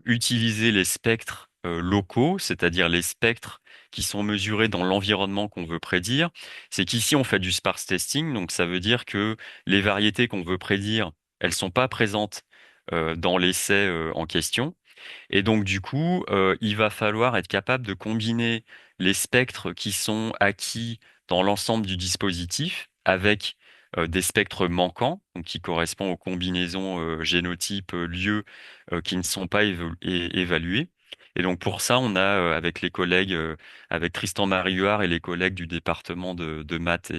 utiliser les spectres locaux, c'est-à-dire les spectres qui sont mesurés dans l'environnement qu'on veut prédire, c'est qu'ici on fait du sparse testing, donc ça veut dire que les variétés qu'on veut prédire, elles sont pas présentes dans l'essai en question. Et donc, du coup, il va falloir être capable de combiner les spectres qui sont acquis dans l'ensemble du dispositif avec des spectres manquants, donc qui correspondent aux combinaisons génotypes lieux qui ne sont pas évaluées. Et donc pour ça, on a avec les collègues, avec Tristan Marie-Huard et les collègues du département de maths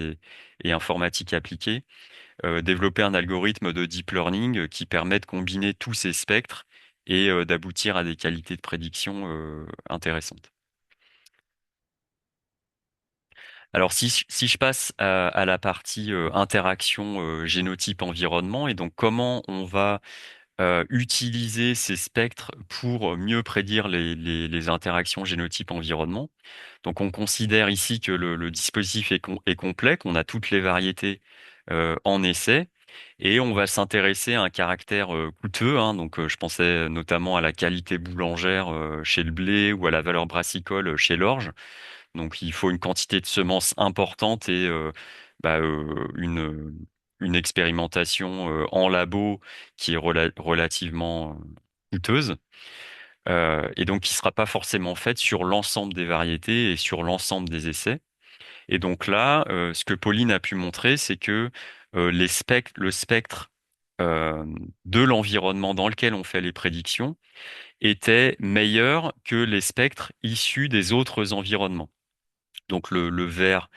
et informatique appliquée, développé un algorithme de deep learning qui permet de combiner tous ces spectres et d'aboutir à des qualités de prédiction intéressantes. Alors si je passe à la partie interaction génotype-environnement et donc comment on va utiliser ces spectres pour mieux prédire les interactions génotype-environnement. Donc on considère ici que le dispositif est complet, qu'on a toutes les variétés en essai, et on va s'intéresser à un caractère coûteux. Hein. Donc je pensais notamment à la qualité boulangère chez le blé ou à la valeur brassicole chez l'orge. Donc il faut une quantité de semences importante et bah, une expérimentation en labo qui est relativement coûteuse et donc qui sera pas forcément faite sur l'ensemble des variétés et sur l'ensemble des essais. Et donc là, ce que Pauline a pu montrer, c'est que le spectre euh, de l'environnement dans lequel on fait les prédictions était meilleur que les spectres issus des autres environnements. Donc le vert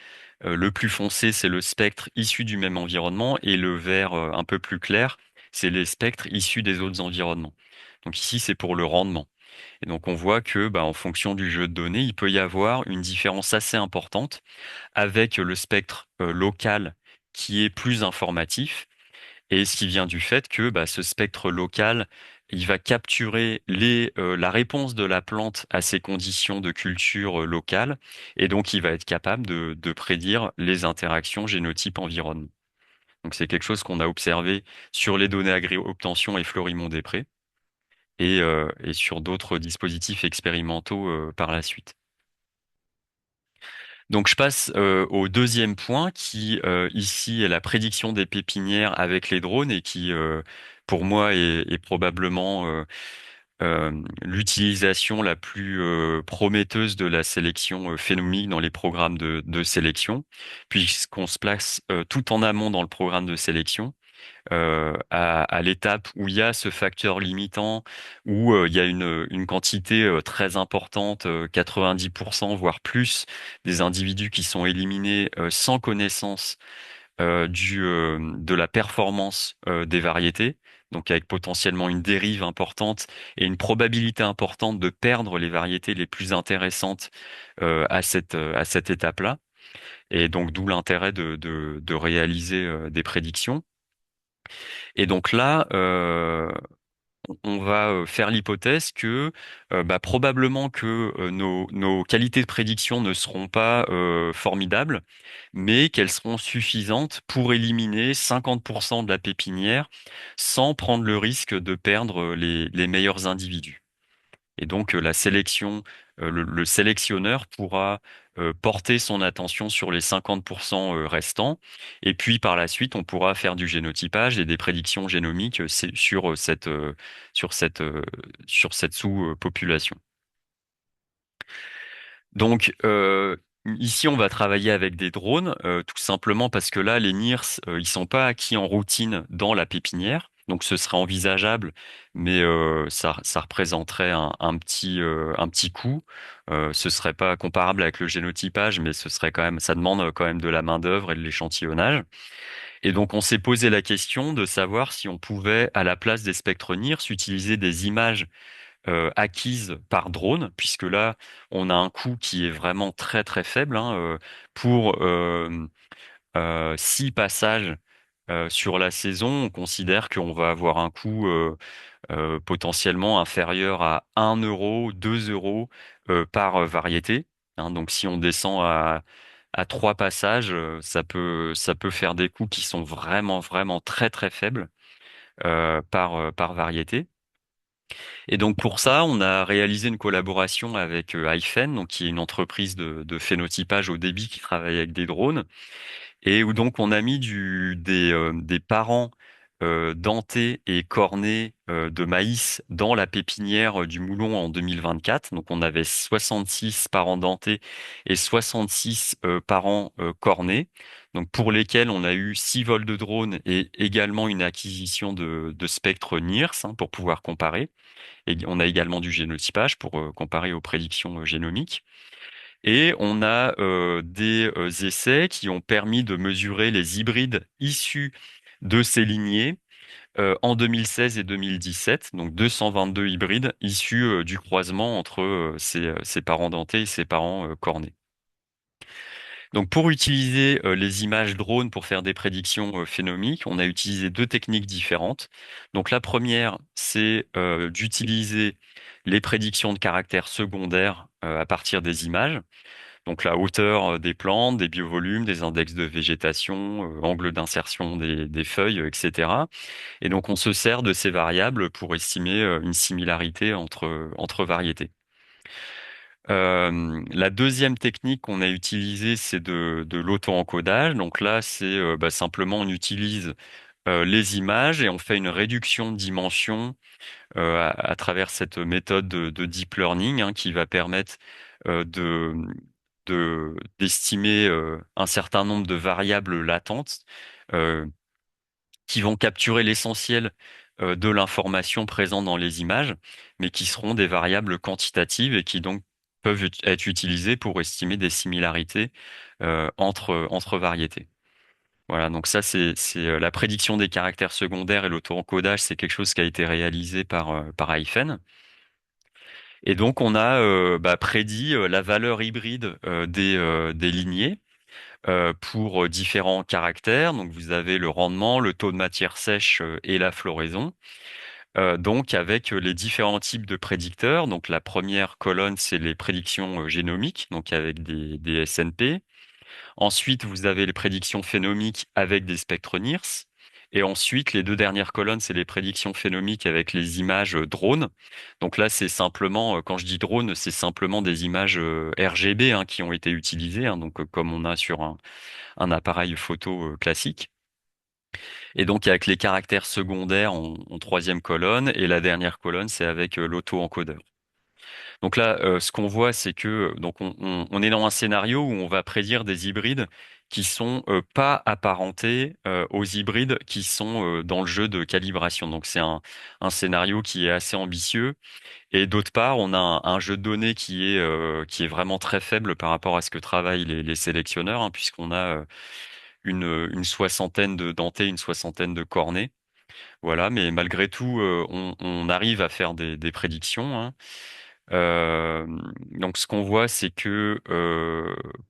le plus foncé, c'est le spectre issu du même environnement, et le vert un peu plus clair, c'est les spectres issus des autres environnements. Donc ici, c'est pour le rendement. Et donc on voit que, bah, en fonction du jeu de données, il peut y avoir une différence assez importante avec le spectre local qui est plus informatif, et ce qui vient du fait que bah, ce spectre local, il va capturer la réponse de la plante à ces conditions de culture locales, et donc il va être capable de prédire les interactions génotype-environnement. Donc c'est quelque chose qu'on a observé sur les données agri-obtention et Florimond-Després, et sur d'autres dispositifs expérimentaux par la suite. Donc je passe au deuxième point qui ici est la prédiction des pépinières avec les drones et qui pour moi est probablement l'utilisation la plus prometteuse de la sélection phénomique dans les programmes de sélection, puisqu'on se place tout en amont dans le programme de sélection à l'étape où il y a ce facteur limitant, où il y a une quantité très importante, 90% voire plus, des individus qui sont éliminés sans connaissance de la performance des variétés, donc avec potentiellement une dérive importante et une probabilité importante de perdre les variétés les plus intéressantes à cette étape-là. Et donc d'où l'intérêt de réaliser des prédictions. Et donc là, on va faire l'hypothèse que bah, probablement que nos qualités de prédiction ne seront pas formidables, mais qu'elles seront suffisantes pour éliminer 50% de la pépinière sans prendre le risque de perdre les meilleurs individus. Et donc la sélection, le sélectionneur pourra porter son attention sur les 50% restants. Et puis par la suite, on pourra faire du génotypage et des prédictions génomiques sur cette, euh, sur cette sous-population. Donc ici, on va travailler avec des drones, tout simplement parce que là, les NIRS, ils sont pas acquis en routine dans la pépinière. Donc ce serait envisageable, mais ça représenterait un petit coût. Ce serait pas comparable avec le génotypage, mais ce serait quand même, ça demande quand même de la main-d'œuvre et de l'échantillonnage. Et donc on s'est posé la question de savoir si on pouvait, à la place des spectres NIRS, utiliser des images acquises par drone, puisque là, on a un coût qui est vraiment très très faible hein, pour 6 passages sur la saison. On considère qu'on va avoir un coût potentiellement inférieur à 1 euro, 2 euros par variété. Hein. Donc si on descend à 3 passages, ça peut faire des coûts qui sont vraiment vraiment très très faibles par variété. Et donc pour ça, on a réalisé une collaboration avec iPhen, donc qui est une entreprise de phénotypage au débit qui travaille avec des drones, et où donc on a mis des parents dentés et cornés de maïs dans la pépinière du moulon en 2024. Donc on avait 66 parents dentés et 66 parents cornés. donc pour lesquels on a eu 6 vols de drone et également une acquisition de spectres NIRS, hein, pour pouvoir comparer. Et on a également du génotypage pour comparer aux prédictions génomiques. Et on a des essais qui ont permis de mesurer les hybrides issus de ces lignées en 2016 et 2017, donc 222 hybrides issus du croisement entre ces parents dentés et ces parents cornés. Donc pour utiliser les images drones pour faire des prédictions phénomiques, on a utilisé deux techniques différentes. Donc la première, c'est d'utiliser les prédictions de caractères secondaires à partir des images. Donc la hauteur des plantes, des biovolumes, des index de végétation, angle d'insertion des feuilles, etc. Et donc on se sert de ces variables pour estimer une similarité entre variétés. La deuxième technique qu'on a utilisée, c'est de l'auto-encodage. Donc là, c'est simplement on utilise les images et on fait une réduction de dimension à travers cette méthode de deep learning, hein, qui va permettre d'estimer un certain nombre de variables latentes euh, qui vont capturer l'essentiel de l'information présente dans les images, mais qui seront des variables quantitatives et qui donc peuvent être utilisées pour estimer des similarités entre variétés. Voilà, donc ça c'est la prédiction des caractères secondaires et l'auto-encodage, c'est quelque chose qui a été réalisé par Aifen. Et donc on a prédit la valeur hybride des lignées pour différents caractères. Donc vous avez le rendement, le taux de matière sèche et la floraison. Donc avec les différents types de prédicteurs. Donc la première colonne, c'est les prédictions génomiques, donc avec des SNP. Ensuite, vous avez les prédictions phénomiques avec des spectres NIRS. Et ensuite, les deux dernières colonnes, c'est les prédictions phénomiques avec les images drones. Donc là, c'est simplement, quand je dis drone, c'est simplement des images RGB, hein, qui ont été utilisées, hein, donc comme on a sur un appareil photo classique. Et donc avec les caractères secondaires en troisième colonne, et la dernière colonne, c'est avec l'auto-encodeur. Donc là, ce qu'on voit, c'est que donc on est dans un scénario où on va prédire des hybrides qui sont pas apparentés aux hybrides qui sont dans le jeu de calibration. Donc c'est un scénario qui est assez ambitieux. Et d'autre part, on a un jeu de données qui est vraiment très faible par rapport à ce que travaillent les sélectionneurs, hein, puisqu'on a une soixantaine de dentés, une soixantaine de cornets. Voilà, mais malgré tout, on arrive à faire des prédictions, hein. Euh, donc, ce qu'on voit, c'est que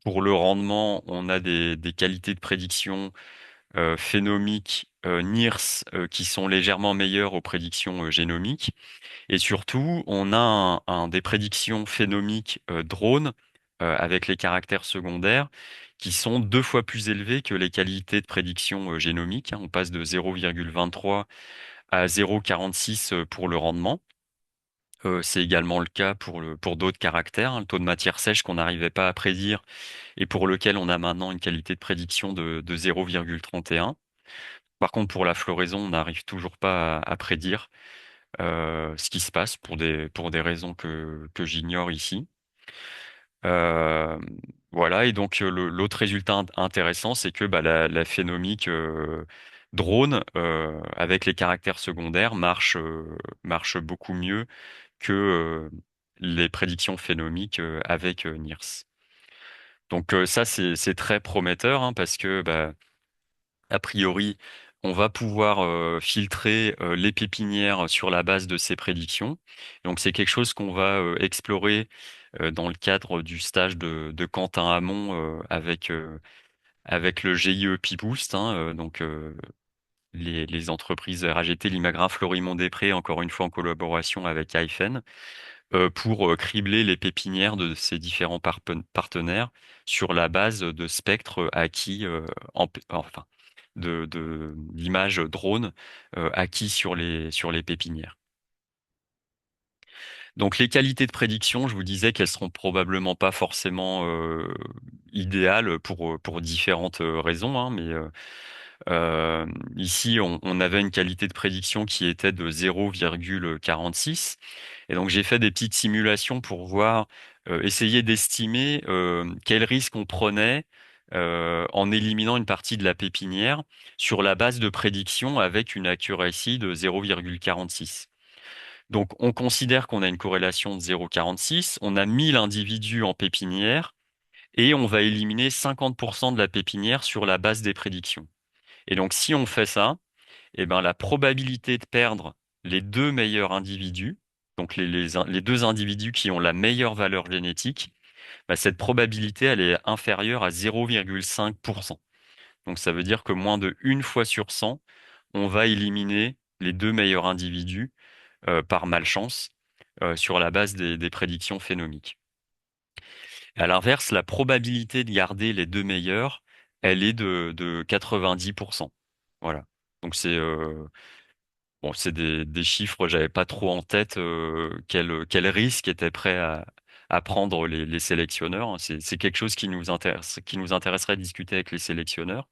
pour le rendement, on a des qualités de prédiction phénomiques NIRS qui sont légèrement meilleures aux prédictions génomiques. Et surtout, on a des prédictions phénomiques drones avec les caractères secondaires qui sont 2 fois plus élevées que les qualités de prédiction génomique, hein. On passe de 0,23 à 0,46 pour le rendement. C'est également le cas pour d'autres caractères, hein, le taux de matière sèche qu'on n'arrivait pas à prédire et pour lequel on a maintenant une qualité de prédiction de 0,31. Par contre, pour la floraison, on n'arrive toujours pas à prédire ce qui se passe pour des raisons que j'ignore ici. Euh, voilà, et donc l'autre résultat intéressant, c'est que la phénomique drone avec les caractères secondaires marche beaucoup mieux que les prédictions phénomiques avec NIRS. Donc ça, c'est très prometteur, hein, parce que a priori, on va pouvoir filtrer les pépinières sur la base de ces prédictions. Donc c'est quelque chose qu'on va explorer dans le cadre du stage de Quentin Hamon avec le GIE P-Boost, hein, donc les entreprises RAGT, Limagrain, Florimond-Després, encore une fois en collaboration avec Hyphen, pour cribler les pépinières de ces différents partenaires sur la base de spectres acquis, enfin, d'images drones acquis sur les pépinières. Donc les qualités de prédiction, je vous disais qu'elles seront probablement pas forcément idéales pour différentes raisons, hein, mais euh, ici on avait une qualité de prédiction qui était de 0,46. Et donc j'ai fait des petites simulations pour voir, essayer d'estimer quel risque on prenait en éliminant une partie de la pépinière sur la base de prédictions avec une accuracy de 0,46. Donc, on considère qu'on a une corrélation de 0,46, on a 1000 individus en pépinière et on va éliminer 50% de la pépinière sur la base des prédictions. Et donc, si on fait ça, eh ben, la probabilité de perdre les deux meilleurs individus, donc les deux individus qui ont la meilleure valeur génétique, bah, cette probabilité, elle est inférieure à 0,5%. Donc, ça veut dire que moins de une fois sur 100, on va éliminer les deux meilleurs individus par malchance sur la base des prédictions phénomiques. À l'inverse, la probabilité de garder les deux meilleurs, elle est de 90%. Voilà. Donc c'est des chiffres, j'avais pas trop en tête quel risque étaient prêts à prendre les sélectionneurs. C'est quelque chose qui nous intéresserait de discuter avec les sélectionneurs.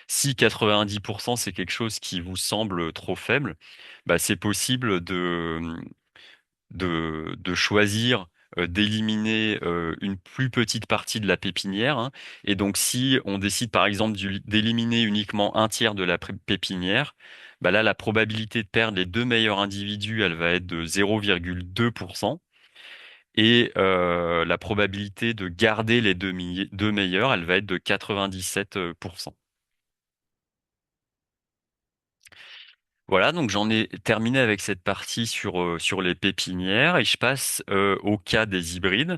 Si 90% c'est quelque chose qui vous semble trop faible, bah c'est possible de choisir d'éliminer une plus petite partie de la pépinière, hein. Et donc, si on décide, par exemple, d'éliminer uniquement un tiers de la pépinière, bah là, la probabilité de perdre les deux meilleurs individus, elle va être de 0,2%. Et la probabilité de garder les deux meilleurs, elle va être de 97%. Voilà, donc j'en ai terminé avec cette partie sur les pépinières et je passe au cas des hybrides.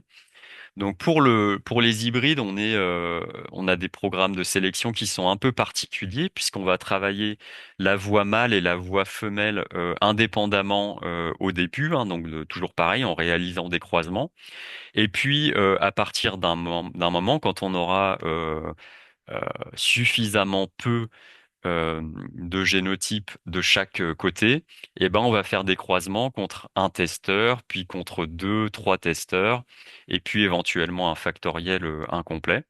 Donc pour les hybrides, on a des programmes de sélection qui sont un peu particuliers puisqu'on va travailler la voie mâle et la voie femelle indépendamment au début, hein, donc toujours pareil en réalisant des croisements. Et puis à partir d'un moment, quand on aura euh, suffisamment peu de génotypes de chaque côté, et ben on va faire des croisements contre un testeur, puis contre deux, trois testeurs, et puis éventuellement un factoriel incomplet.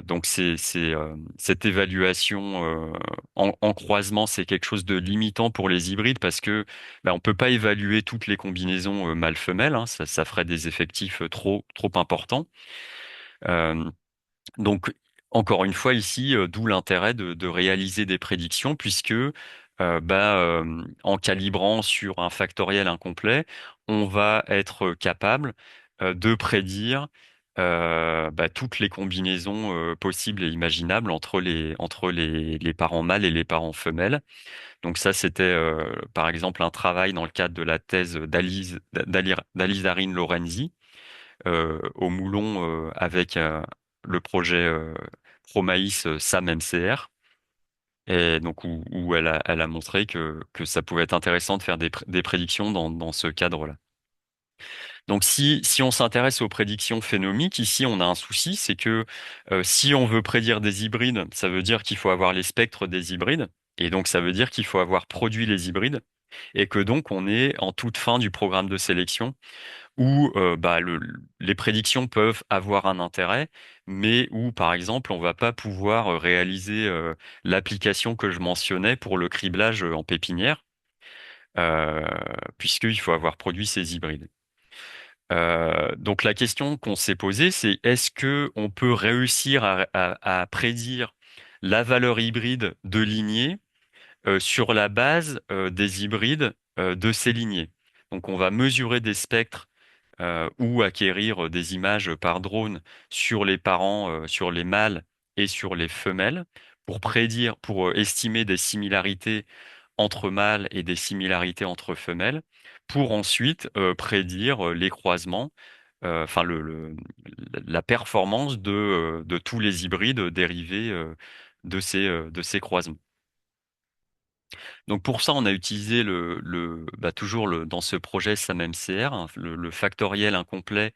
Donc cette évaluation en croisement, c'est quelque chose de limitant pour les hybrides parce que on peut pas évaluer toutes les combinaisons mâle-femelle, hein, ça ferait des effectifs trop importants. Euh, donc, encore une fois, ici, d'où l'intérêt de réaliser des prédictions, puisque en calibrant sur un factoriel incomplet, on va être capable de prédire toutes les combinaisons possibles et imaginables entre les parents mâles et les parents femelles. Donc ça, c'était par exemple un travail dans le cadre de la thèse d'Alizarine Lorenzi au Moulon avec le projet Promaïs SAM MCR. Et donc où elle a montré que ça pouvait être intéressant de faire des prédictions dans ce cadre-là. Donc si on s'intéresse aux prédictions phénomiques, ici on a un souci, c'est que si on veut prédire des hybrides, ça veut dire qu'il faut avoir les spectres des hybrides, et donc ça veut dire qu'il faut avoir produit les hybrides, et que donc on est en toute fin du programme de sélection où les prédictions peuvent avoir un intérêt, mais où, par exemple, on va pas pouvoir réaliser l'application que je mentionnais pour le criblage en pépinière, euh, puisqu'il faut avoir produit ces hybrides. Donc la question qu'on s'est posée, c'est est-ce que on peut réussir à prédire la valeur hybride de lignées sur la base des hybrides de ces lignées. Donc on va mesurer des spectres ou acquérir des images par drone sur les parents, sur les mâles et sur les femelles pour prédire, pour estimer des similarités entre mâles et des similarités entre femelles, pour ensuite prédire les croisements, enfin la performance de tous les hybrides dérivés de ces croisements. Donc pour ça, on a utilisé toujours dans ce projet SAMMCR, hein, le factoriel incomplet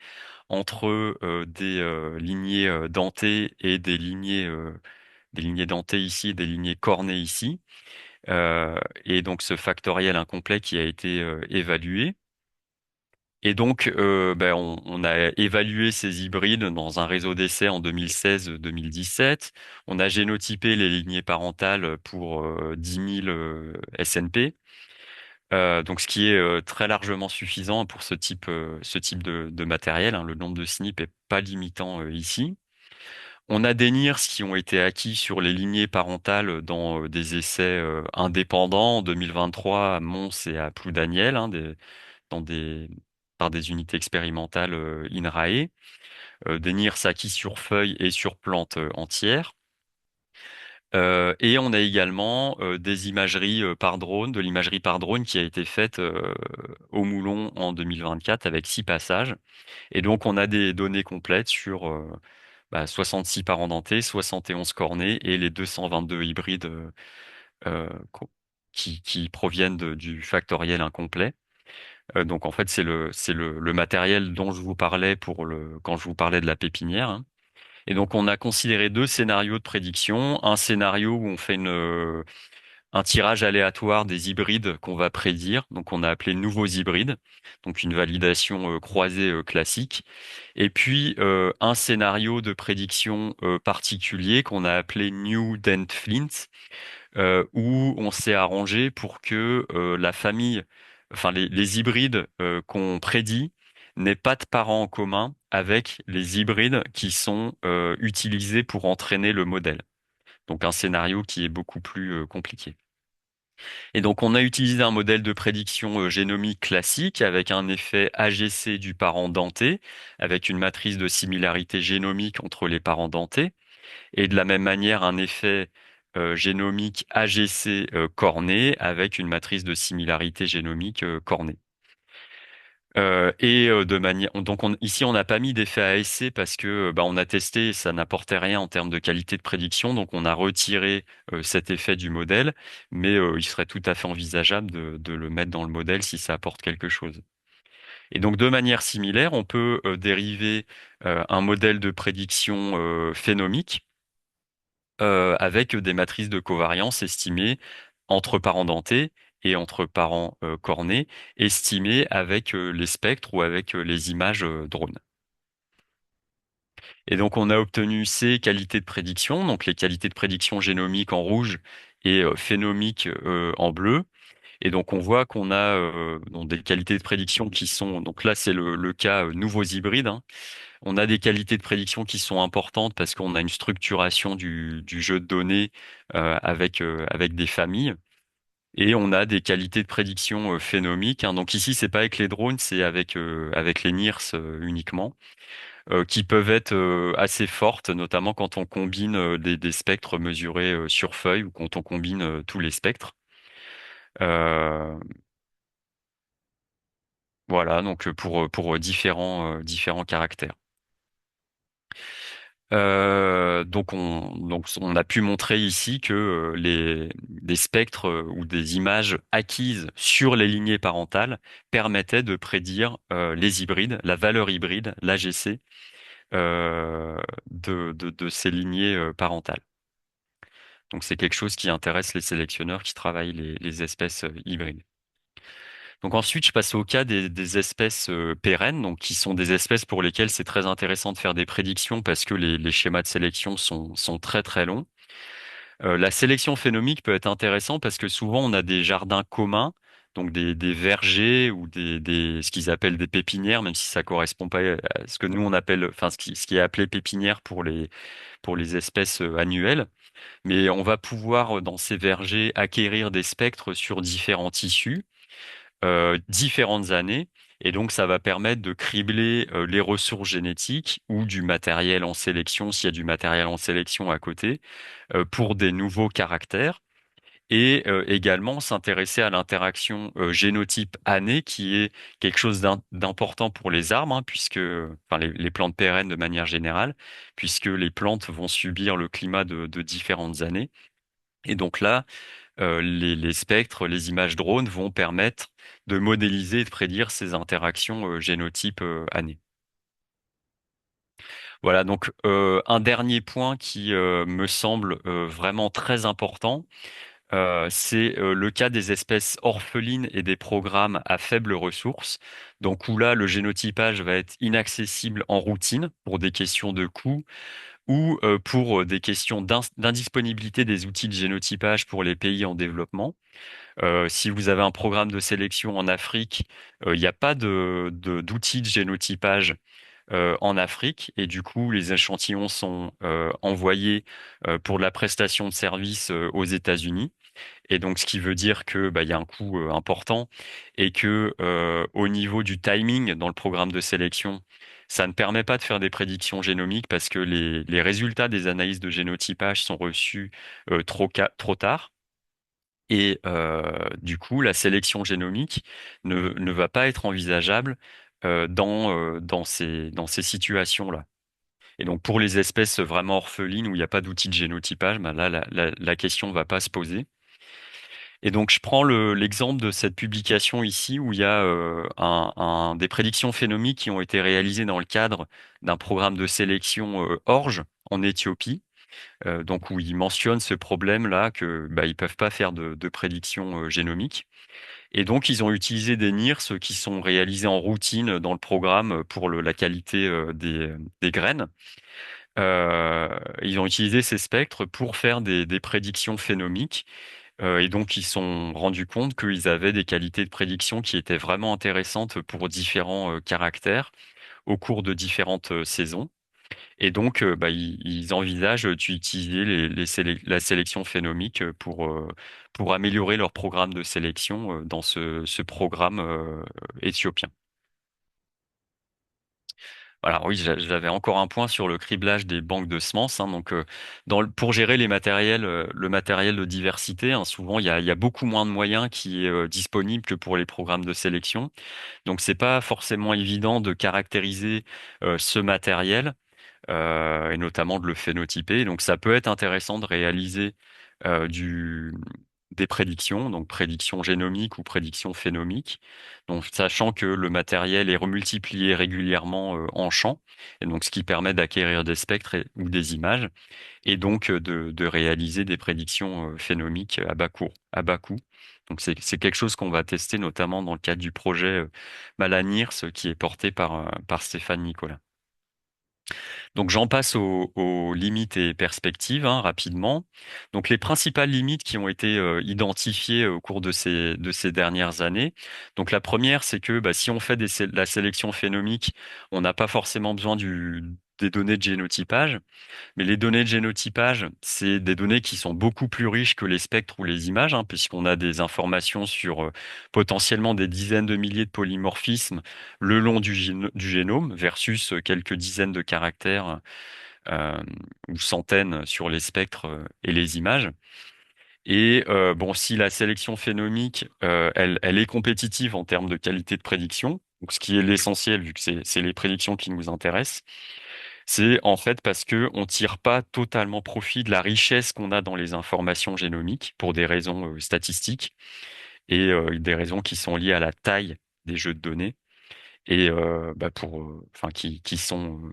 entre des lignées dentées et des lignées dentées ici et des lignées cornées ici. Et donc ce factoriel incomplet qui a été évalué. Et donc, on a évalué ces hybrides dans un réseau d'essais en 2016-2017. On a génotypé les lignées parentales pour 10 000 SNP. Donc, ce qui est très largement suffisant pour ce type de matériel, hein. Le nombre de SNP est pas limitant ici. On a des NIRS qui ont été acquis sur les lignées parentales dans des essais indépendants en 2023 à Mons et à Ploudaniel, hein, dans des, par des unités expérimentales INRAE, des NIRS acquis sur feuilles et sur plantes entières. Et on a également des imageries par drone, de l'imagerie par drone qui a été faite au Moulon en 2024 avec 6 passages. Et donc on a des données complètes sur 66 parents dentés, 71 cornés et les 222 hybrides euh, co- qui proviennent du factoriel incomplet. Donc en fait c'est le matériel dont je vous parlais quand je vous parlais de la pépinière, hein. Et donc, on a considéré deux scénarios de prédiction. Un scénario où on fait un tirage aléatoire des hybrides qu'on va prédire. Donc, on a appelé nouveaux hybrides. Donc, une validation croisée classique. Et puis, un scénario de prédiction particulier qu'on a appelé New Dent Flint, où on s'est arrangé pour que la famille, enfin les hybrides qu'on prédit n'aient pas de parents en commun avec les hybrides qui sont utilisés pour entraîner le modèle. Donc un scénario qui est beaucoup plus compliqué. Et donc on a utilisé un modèle de prédiction génomique classique avec un effet AGC du parent denté, avec une matrice de similarité génomique entre les parents dentés et de la même manière un effet génomique AGC corné avec une matrice de similarité génomique cornée. De manière, donc ici on n'a pas mis d'effet ASC parce que on a testé, et ça n'apportait rien en termes de qualité de prédiction, donc on a retiré cet effet du modèle, mais il serait tout à fait envisageable de le mettre dans le modèle si ça apporte quelque chose. Et donc de manière similaire, on peut dériver un modèle de prédiction phénomique avec des matrices de covariance estimées entre parents dentés et entre parents cornés, estimées avec les spectres ou avec les images drones. Et donc on a obtenu ces qualités de prédiction, donc les qualités de prédiction génomique en rouge et phénomique en bleu. Et donc on voit qu'on a donc des qualités de prédiction qui sont, donc là c'est le cas nouveaux hybrides, hein. On a des qualités de prédiction qui sont importantes parce qu'on a une structuration du jeu de données avec des familles. Et on a des qualités de prédiction phénomiques, hein. Donc ici, c'est pas avec les drones, c'est avec les NIRS uniquement, qui peuvent être assez fortes, notamment quand on combine des spectres mesurés sur feuille ou quand on combine tous les spectres. Euh, voilà, donc pour différents caractères. Donc on a pu montrer ici que des spectres ou des images acquises sur les lignées parentales permettaient de prédire les hybrides, la valeur hybride, l'AGC, de ces lignées parentales. Donc c'est quelque chose qui intéresse les sélectionneurs qui travaillent les espèces hybrides. Donc ensuite, je passe au cas des espèces pérennes, donc qui sont des espèces pour lesquelles c'est très intéressant de faire des prédictions parce que les schémas de sélection sont très très longs. La sélection phénomique peut être intéressant parce que souvent on a des jardins communs, donc des vergers ou ce qu'ils appellent des pépinières, même si ça correspond pas à ce que nous on appelle, enfin ce qui est appelé pépinière pour les espèces annuelles. Mais on va pouvoir dans ces vergers acquérir des spectres sur différents tissus différentes années. Et donc, ça va permettre de cribler les ressources génétiques ou du matériel en sélection, s'il y a du matériel en sélection à côté, pour des nouveaux caractères. Et également s'intéresser à l'interaction génotype-année, qui est quelque chose d'important pour les arbres, hein, puisque, enfin, les plantes pérennes de manière générale, puisque les plantes vont subir le climat de différentes années. Et donc là, les spectres, les images drones vont permettre de modéliser et de prédire ces interactions génotypes années. Voilà, donc un dernier point qui me semble vraiment très important, c'est le cas des espèces orphelines et des programmes à faible ressource. Donc où là, le génotypage va être inaccessible en routine pour des questions de coût ou pour des questions d'indisponibilité des outils de génotypage pour les pays en développement. Si vous avez un programme de sélection en Afrique, il n'y a pas d'outils de génotypage en Afrique, et du coup, les échantillons sont envoyés pour de la prestation de services aux États-Unis. Et donc, ce qui veut dire que bah, il y a un coût important et que au niveau du timing dans le programme de sélection, ça ne permet pas de faire des prédictions génomiques parce que les résultats des analyses de génotypage sont reçus trop tard. Et du coup, la sélection génomique ne va pas être envisageable dans ces situations-là. Et donc, pour les espèces vraiment orphelines où il n'y a pas d'outil de génotypage, bah là, la question ne va pas se poser. Et donc, je prends l'exemple de cette publication ici où il y a des prédictions phénomiques qui ont été réalisées dans le cadre d'un programme de sélection ORGE en Éthiopie. Donc, où ils mentionnent ce problème-là que bah, ils peuvent pas faire de prédictions génomiques. Et donc, ils ont utilisé des NIRS qui sont réalisés en routine dans le programme pour la qualité des graines. Ils ont utilisé ces spectres pour faire des prédictions phénomiques. Et donc, ils se sont rendus compte qu'ils avaient des qualités de prédiction qui étaient vraiment intéressantes pour différents caractères au cours de différentes saisons. Et donc, bah, ils envisagent d'utiliser la sélection phénomique pour améliorer leur programme de sélection dans ce programme éthiopien. Voilà, oui, j'avais encore un point sur le criblage des banques de semences, hein. Donc, pour gérer le matériel de diversité, hein, souvent il y a beaucoup moins de moyens qui est disponible que pour les programmes de sélection. Donc, c'est pas forcément évident de caractériser ce matériel et notamment de le phénotyper. Donc, ça peut être intéressant de réaliser euh, du, des prédictions, donc prédictions génomiques ou prédictions phénomiques. Donc, sachant que le matériel est remultiplié régulièrement en champ, et donc ce qui permet d'acquérir des spectres ou des images, et donc de réaliser des prédictions phénomiques à bas coût. Donc, c'est quelque chose qu'on va tester notamment dans le cadre du projet Malanirs, qui est porté par Stéphane Nicolas. Donc j'en passe aux limites et perspectives hein, rapidement. Donc les principales limites qui ont été identifiées au cours de de ces dernières années. Donc la première, c'est que bah, si on fait la sélection phénomique, on n'a pas forcément besoin des données de génotypage. Mais les données de génotypage, c'est des données qui sont beaucoup plus riches que les spectres ou les images, hein, puisqu'on a des informations sur potentiellement des dizaines de milliers de polymorphismes le long du génome versus quelques dizaines de caractères euh, ou centaines sur les spectres et les images. Et bon, si la sélection phénomique, elle est compétitive en termes de qualité de prédiction, donc ce qui est l'essentiel vu que c'est les prédictions qui nous intéressent, c'est en fait parce que on tire pas totalement profit de la richesse qu'on a dans les informations génomiques pour des raisons statistiques et des raisons qui sont liées à la taille des jeux de données et bah, enfin qui sont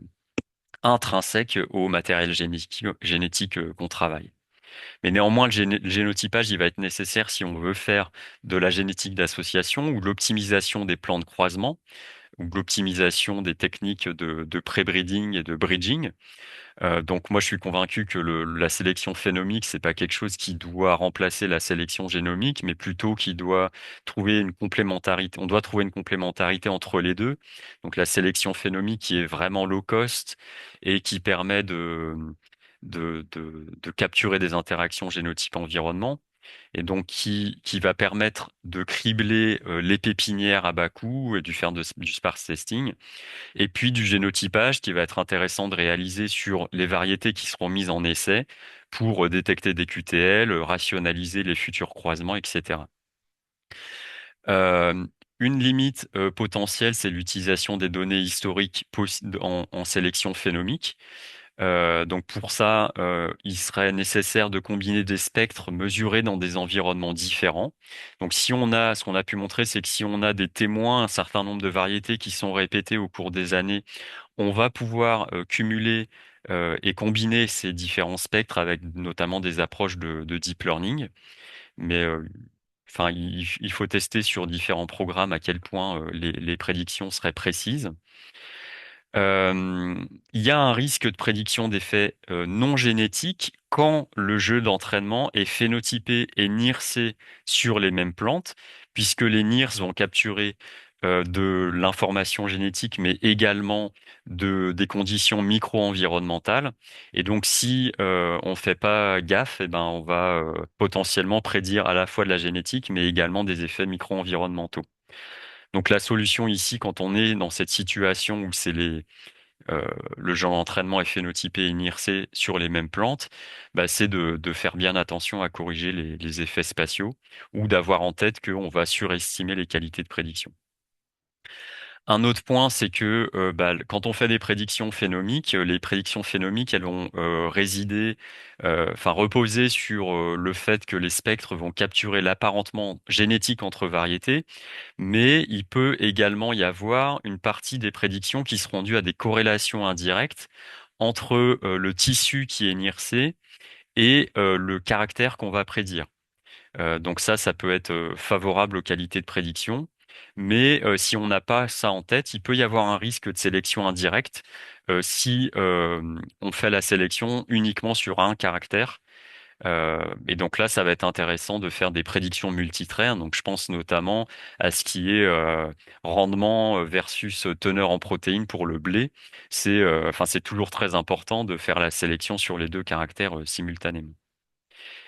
intrinsèques au matériel génétique qu'on travaille. Mais néanmoins, le génotypage, il va être nécessaire si on veut faire de la génétique d'association ou de l'optimisation des plans de croisement ou de l'optimisation des techniques de pré-breeding et de bridging. Donc moi, je suis convaincu que la sélection phénomique, c'est pas quelque chose qui doit remplacer la sélection génomique, mais plutôt qui doit trouver une complémentarité. On doit trouver une complémentarité entre les deux. Donc la sélection phénomique qui est vraiment low cost et qui permet de capturer des interactions génotype environnement et donc qui va permettre de cribler les pépinières à bas coût et du sparse testing et puis du génotypage qui va être intéressant de réaliser sur les variétés qui seront mises en essai pour détecter des QTL, rationaliser les futurs croisements, etc. Euh, une limite potentielle, c'est l'utilisation des données historiques en sélection phénomique. Donc pour ça, il serait nécessaire de combiner des spectres mesurés dans des environnements différents. Donc si on a, ce qu'on a pu montrer, c'est que si on a des témoins, un certain nombre de variétés qui sont répétées au cours des années, on va pouvoir cumuler et combiner ces différents spectres avec notamment des approches de deep learning. Mais enfin, il faut tester sur différents programmes à quel point les prédictions seraient précises. Euh, il y a un risque de prédiction d'effets non génétiques quand le jeu d'entraînement est phénotypé et nirsé sur les mêmes plantes, puisque les NIRS vont capturer de l'information génétique, mais également des conditions micro-environnementales. Et donc, si on fait pas gaffe, eh ben, on va potentiellement prédire à la fois de la génétique, mais également des effets micro-environnementaux. Donc, la solution ici, quand on est dans cette situation où c'est euh, le genre d'entraînement est phénotypé et NIRC sur les mêmes plantes, bah, c'est de faire bien attention à corriger les effets spatiaux ou d'avoir en tête qu'on va surestimer les qualités de prédiction. Un autre point, c'est que bah, quand on fait des prédictions phénomiques, les prédictions phénomiques, elles vont résider, enfin reposer sur le fait que les spectres vont capturer l'apparentement génétique entre variétés, mais il peut également y avoir une partie des prédictions qui seront dues à des corrélations indirectes entre le tissu qui est NIRC et le caractère qu'on va prédire. Donc ça peut être favorable aux qualités de prédiction. Mais si on n'a pas ça en tête, il peut y avoir un risque de sélection indirecte si on fait la sélection uniquement sur un caractère. Et donc là, ça va être intéressant de faire des prédictions multitraits. Donc je pense notamment à ce qui est rendement versus teneur en protéines pour le blé. Enfin, c'est toujours très important de faire la sélection sur les deux caractères simultanément.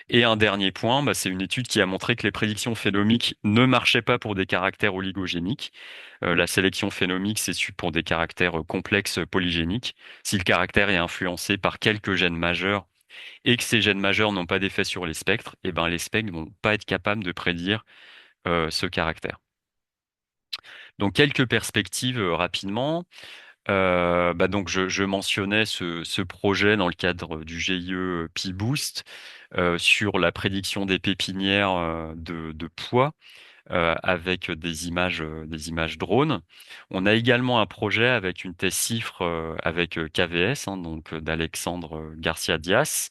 Et un dernier point, bah, c'est une étude qui a montré que les prédictions phénomiques ne marchaient pas pour des caractères oligogéniques. La sélection phénomique, pour des caractères complexes polygéniques. Si le caractère est influencé par quelques gènes majeurs et que ces gènes majeurs n'ont pas d'effet sur les spectres, eh ben, les spectres ne vont pas être capables de prédire ce caractère. Donc quelques perspectives rapidement. Bah donc je mentionnais ce projet dans le cadre du GIE PeaBoost sur la prédiction des pépinières de pois avec des images drones. On a également un projet avec une thèse CIFRE avec KVS, hein, donc d'Alexandre Garcia Dias,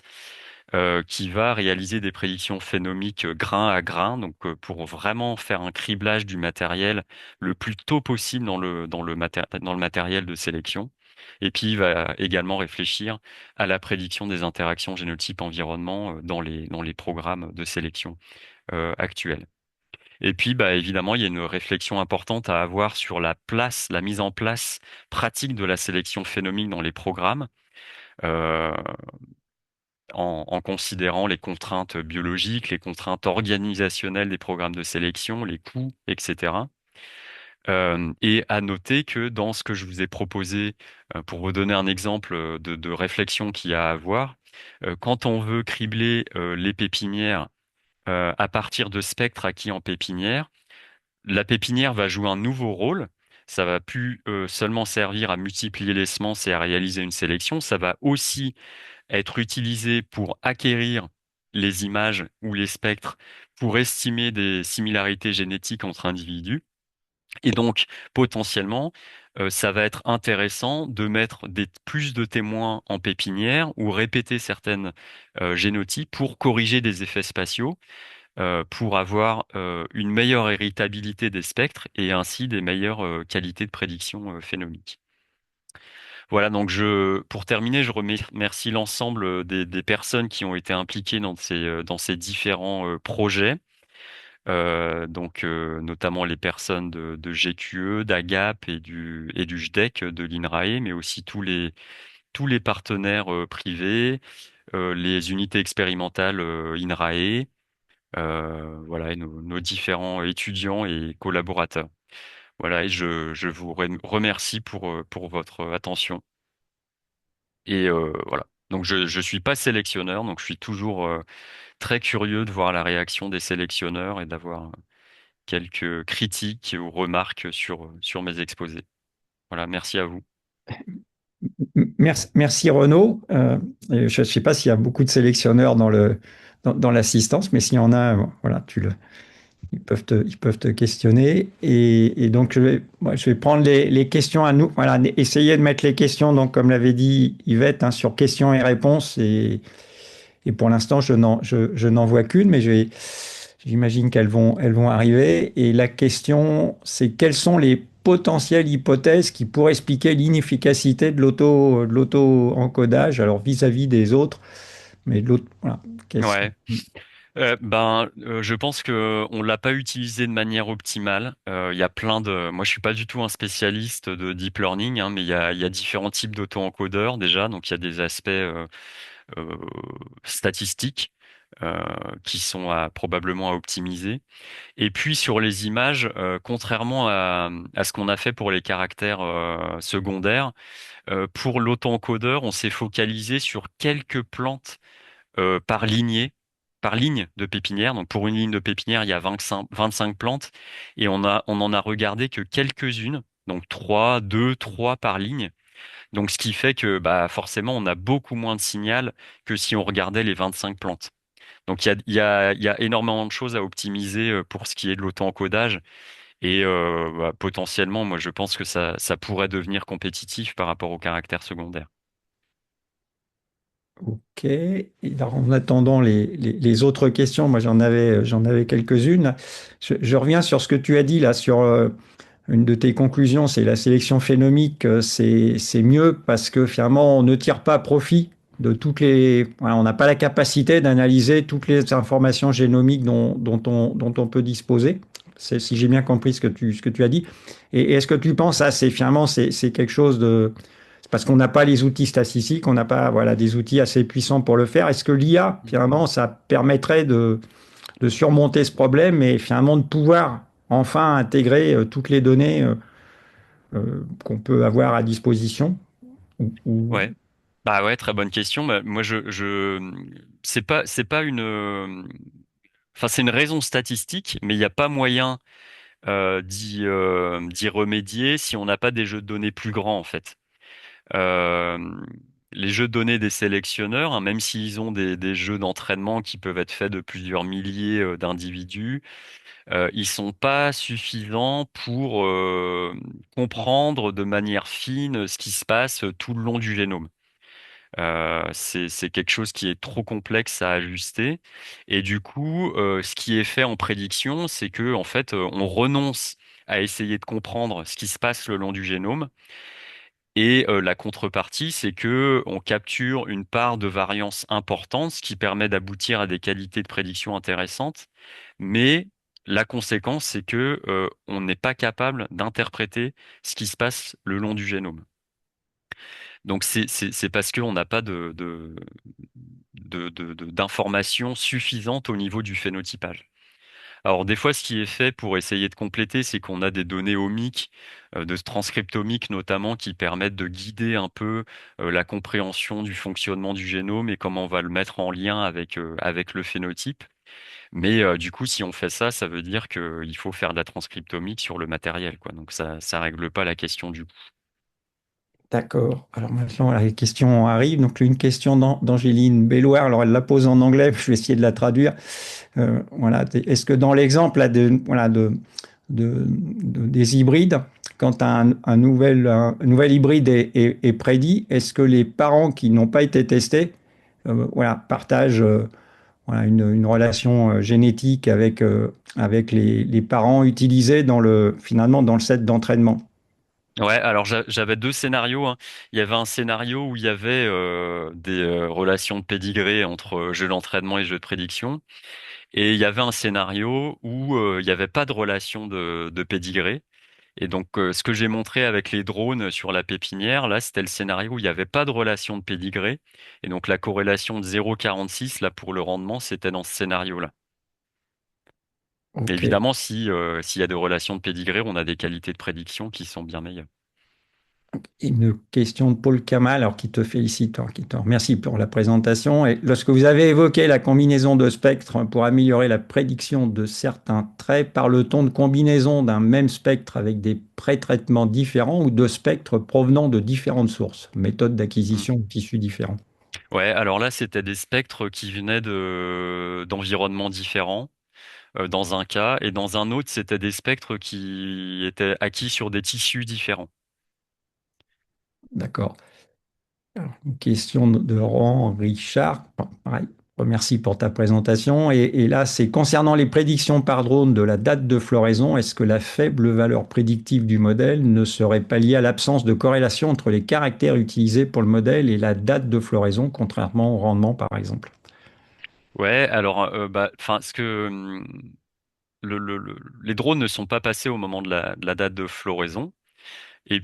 qui va réaliser des prédictions phénomiques grain à grain, donc pour vraiment faire un criblage du matériel le plus tôt possible dans le matériel de sélection. Et puis, il va également réfléchir à la prédiction des interactions génotype-environnement dans les programmes de sélection actuels. Et puis, bah, évidemment, il y a une réflexion importante à avoir sur la mise en place pratique de la sélection phénomique dans les programmes. Euh, en considérant les contraintes biologiques, les contraintes organisationnelles des programmes de sélection, les coûts, etc. Et à noter que dans ce que je vous ai proposé, pour vous donner un exemple de réflexion qu'il y a à avoir, quand on veut cribler les pépinières à partir de spectres acquis en pépinière, la pépinière va jouer un nouveau rôle. Ça va plus seulement servir à multiplier les semences et à réaliser une sélection, ça va aussi être utilisé pour acquérir les images ou les spectres pour estimer des similarités génétiques entre individus. Et donc, potentiellement, ça va être intéressant de mettre plus de témoins en pépinière ou répéter certaines génotypes pour corriger des effets spatiaux, pour avoir une meilleure héritabilité des spectres et ainsi des meilleures qualités de prédiction phénomique. Voilà, donc pour terminer, je remercie l'ensemble des personnes qui ont été impliquées dans ces différents projets, notamment les personnes de GQE, d'AGAP et du JDEC de l'INRAE, mais aussi tous les partenaires privés, les unités expérimentales INRAE, voilà, et nos différents étudiants et collaborateurs. Voilà, et je vous remercie pour votre attention. Et voilà. Donc je suis pas sélectionneur, donc je suis toujours très curieux de voir la réaction des sélectionneurs et d'avoir quelques critiques ou remarques sur mes exposés. Voilà, merci à vous. Merci Renaud. Je ne sais pas s'il y a beaucoup de sélectionneurs dans l'assistance, mais s'il y en a, voilà, ils peuvent te questionner. Et donc, je vais prendre les questions à nous. Voilà, essayer de mettre les questions, donc, comme l'avait dit Yvette, hein, sur questions et réponses. Et pour l'instant, je n'en vois qu'une, mais j'imagine elles vont arriver. Et la question, c'est quelles sont les potentielles hypothèses qui pourraient expliquer l'inefficacité de de l'auto-encodage, alors vis-à-vis des autres, mais de l'autre, voilà, quelles sont... Ouais. Je pense que on l'a pas utilisé de manière optimale. Il y a moi, je suis pas du tout un spécialiste de deep learning, hein, mais il y a différents types d'auto-encodeurs déjà. Donc, il y a des aspects euh, statistiques euh, qui sont probablement à optimiser. Et puis sur les images, contrairement à ce qu'on a fait pour les caractères secondaires, pour l'auto-encodeur, on s'est focalisé sur quelques plantes par par ligne de pépinière. Donc pour une ligne de pépinière, il y a 25 plantes et on en a regardé que quelques-unes, donc trois par ligne. Donc ce qui fait que bah, forcément, on a beaucoup moins de signal que si on regardait les 25 plantes. Donc il y a énormément de choses à optimiser pour ce qui est de l'auto-encodage et potentiellement, moi je pense que ça pourrait devenir compétitif par rapport au caractère secondaire. Ok. Et alors, en attendant les autres questions, moi j'en avais quelques-unes. Je reviens sur ce que tu as dit là, sur une de tes conclusions, c'est la sélection phénomique, c'est mieux parce que finalement on ne tire pas profit de toutes les... Voilà, on n'a pas la capacité d'analyser toutes les informations génomiques dont on peut disposer. C'est, si j'ai bien compris ce que tu as dit. Et est-ce que tu penses, ça, c'est finalement, c'est quelque chose de... C'est parce qu'on n'a pas les outils statistiques, on n'a pas voilà, des outils assez puissants pour le faire. Est-ce que l'IA, finalement, ça permettrait de surmonter ce problème et finalement de pouvoir enfin intégrer toutes les données qu'on peut avoir à disposition Ouais. Bah ouais, très bonne question. Bah, moi, c'est pas une, enfin, c'est une raison statistique, mais il n'y a pas moyen d'y remédier si on n'a pas des jeux de données plus grands, en fait. Euh, les jeux de données des sélectionneurs, hein, même s'ils ont des jeux d'entraînement qui peuvent être faits de plusieurs milliers d'individus, ils sont pas suffisants pour comprendre de manière fine ce qui se passe tout le long du génome. C'est quelque chose qui est trop complexe à ajuster. Et du coup, ce qui est fait en prédiction, c'est que en fait, on renonce à essayer de comprendre ce qui se passe le long du génome. Et la contrepartie, c'est que on capture une part de variance importante, ce qui permet d'aboutir à des qualités de prédiction intéressantes. Mais la conséquence, c'est que on n'est pas capable d'interpréter ce qui se passe le long du génome. Donc c'est parce qu'on n'a pas d'informations suffisantes au niveau du phénotypage. Alors des fois, ce qui est fait pour essayer de compléter, c'est qu'on a des données omiques, de transcriptomiques notamment, qui permettent de guider un peu la compréhension du fonctionnement du génome et comment on va le mettre en lien avec le phénotype. Mais du coup, si on fait ça, ça veut dire qu'il faut faire de la transcriptomique sur le matériel, quoi. Donc ça règle pas la question du coup. D'accord. Alors maintenant, la question arrive. Donc, une question d'Angéline Belloir. Alors, elle la pose en anglais. Je vais essayer de la traduire. Voilà. Est-ce que dans l'exemple là, voilà, des hybrides, quand un nouvel hybride est prédit, est-ce que les parents qui n'ont pas été testés voilà, partagent voilà, une relation génétique avec les parents utilisés finalement dans le set d'entraînement? Ouais, alors j'avais deux scénarios, hein. Il y avait un scénario où il y avait des relations de pédigré entre jeu d'entraînement et jeu de prédiction. Et il y avait un scénario où il n'y avait pas de relation de pédigré. Et donc, ce que j'ai montré avec les drones sur la pépinière, là, c'était le scénario où il n'y avait pas de relation de pédigré. Et donc, la corrélation de 0,46, là, pour le rendement, c'était dans ce scénario-là. Et Ok. évidemment, s'il y a des relations de pédigré, on a des qualités de prédiction qui sont bien meilleures. Une question de Paul Kamal, alors qui te félicite, hein, qui te remercie pour la présentation. Et lorsque vous avez évoqué la combinaison de spectres pour améliorer la prédiction de certains traits, parle-t-on de combinaison d'un même spectre avec des pré-traitements différents ou de spectres provenant de différentes sources, méthodes Hmm. d'acquisition ou tissus différents? Ouais, alors là, c'était des spectres qui venaient d'environnements différents, dans un cas, et dans un autre, c'était des spectres qui étaient acquis sur des tissus différents. D'accord. Alors, une question de Laurent Richard. Bon, pareil, merci pour ta présentation. Et là, c'est concernant les prédictions par drone de la date de floraison. Est-ce que la faible valeur prédictive du modèle ne serait pas liée à l'absence de corrélation entre les caractères utilisés pour le modèle et la date de floraison, contrairement au rendement, par exemple? Ouais, alors, bah, enfin, les drones ne sont pas passés au moment de la date de floraison. Et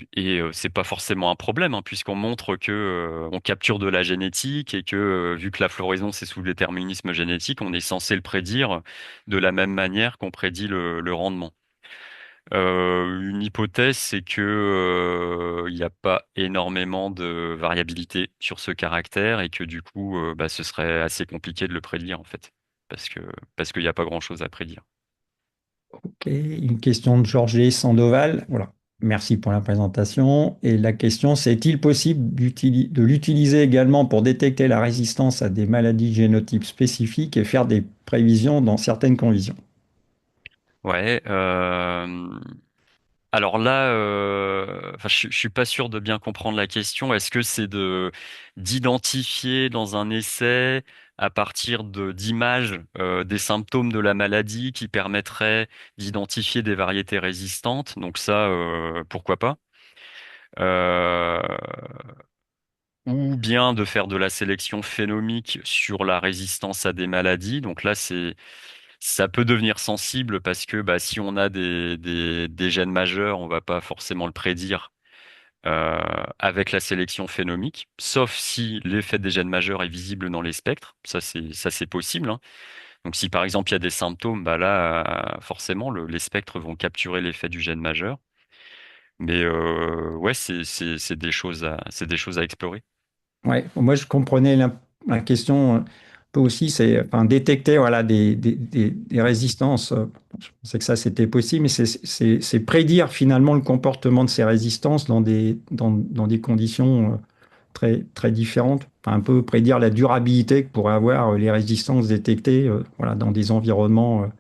c'est pas forcément un problème, hein, puisqu'on montre que on capture de la génétique et que vu que la floraison c'est sous le déterminisme génétique, on est censé le prédire de la même manière qu'on prédit le rendement. Une hypothèse, c'est que il n'y a pas énormément de variabilité sur ce caractère et que du coup, bah, ce serait assez compliqué de le prédire en fait, parce que parce qu'il n'y a pas grand-chose à prédire. Ok, une question de Georges Sandoval. Voilà. Merci pour la présentation. Et la question, c'est est-il possible de l'utiliser également pour détecter la résistance à des maladies génotypes spécifiques et faire des prévisions dans certaines conditions? Ouais. Alors là, enfin, je suis pas sûr de bien comprendre la question. Est-ce que c'est de d'identifier dans un essai à partir de d'images des symptômes de la maladie qui permettraient d'identifier des variétés résistantes? Donc ça, pourquoi pas? Euh, ou bien de faire de la sélection phénomique sur la résistance à des maladies. Donc là, ça peut devenir sensible parce que bah, si on a des gènes majeurs, on va pas forcément le prédire euh, avec la sélection phénomique, sauf si l'effet des gènes majeurs est visible dans les spectres. Ça c'est possible, hein. Donc si par exemple il y a des symptômes, bah là forcément les spectres vont capturer l'effet du gène majeur. Mais ouais, c'est des choses c'est des choses à explorer. Ouais, moi je comprenais la question un peu aussi, c'est enfin, détecter voilà, des résistances. Je pensais que ça c'était possible, mais c'est prédire finalement le comportement de ces résistances dans des conditions très différentes. Enfin, un peu prédire la durabilité que pourraient avoir les résistances détectées voilà, dans des environnements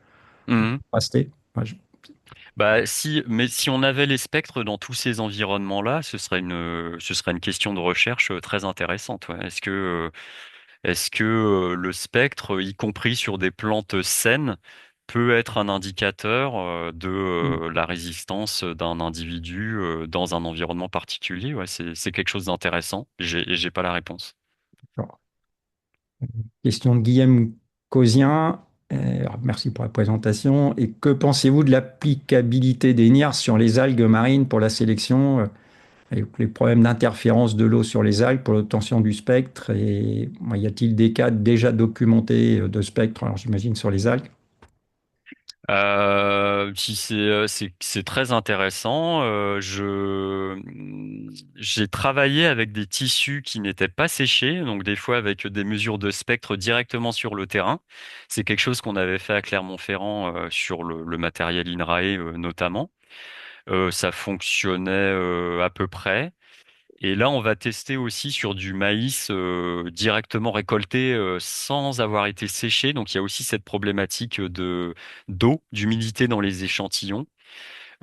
Mhm. contrastés. Bah si, mais si on avait les spectres dans tous ces environnements-là, ce serait une question de recherche très intéressante. Ouais. Est-ce que le spectre, y compris sur des plantes saines, peut être un indicateur de la résistance d'un individu dans un environnement particulier? Ouais, c'est quelque chose d'intéressant. J'ai pas la réponse. Alors, question de Guillaume Causien. Alors, merci pour la présentation. Et que pensez-vous de l'applicabilité des NIR sur les algues marines pour la sélection, avec les problèmes d'interférence de l'eau sur les algues pour l'obtention du spectre? Et y a-t-il des cas déjà documentés de spectre, alors j'imagine sur les algues? Si c'est très intéressant. J'ai travaillé avec des tissus qui n'étaient pas séchés, donc des fois avec des mesures de spectre directement sur le terrain. C'est quelque chose qu'on avait fait à Clermont-Ferrand sur le matériel INRAE notamment. Ça fonctionnait à peu près. Et là, on va tester aussi sur du maïs directement récolté sans avoir été séché. Donc, il y a aussi cette problématique de d'eau, d'humidité dans les échantillons.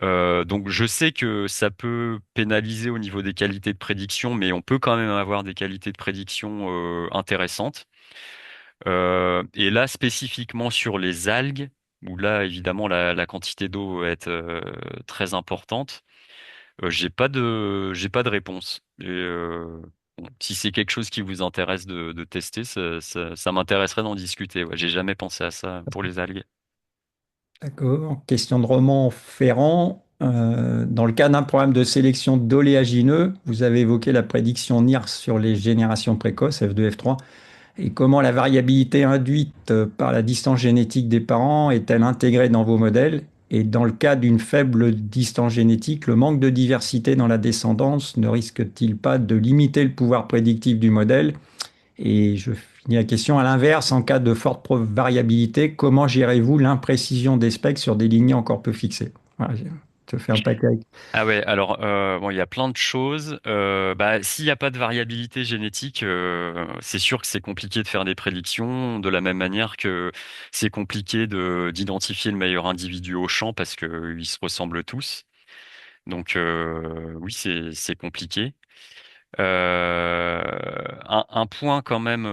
Donc, je sais que ça peut pénaliser au niveau des qualités de prédiction, mais on peut quand même avoir des qualités de prédiction intéressantes. Et là, spécifiquement sur les algues, où là, évidemment, la quantité d'eau va être très importante. J'ai pas de réponse. Bon, si c'est quelque chose qui vous intéresse de tester, ça m'intéresserait d'en discuter. Ouais, j'ai jamais pensé à ça pour les algues. D'accord. Question de roman Ferrand. Dans le cas d'un programme de sélection d'oléagineux, vous avez évoqué la prédiction NIRS sur les générations précoces, F2, F3, et comment la variabilité induite par la distance génétique des parents est-elle intégrée dans vos modèles? Et dans le cas d'une faible distance génétique, le manque de diversité dans la descendance ne risque-t-il pas de limiter le pouvoir prédictif du modèle? Et je finis la question à l'inverse, en cas de forte variabilité, comment gérez-vous l'imprécision des specs sur des lignées encore peu fixées? Voilà, je te fais un paquet. Ah ouais, alors bon, il y a plein de choses. Bah, s'il n'y a pas de variabilité génétique, c'est sûr que c'est compliqué de faire des prédictions, de la même manière que c'est compliqué de d'identifier le meilleur individu au champ parce que ils se ressemblent tous. Donc oui, c'est compliqué. Un point quand même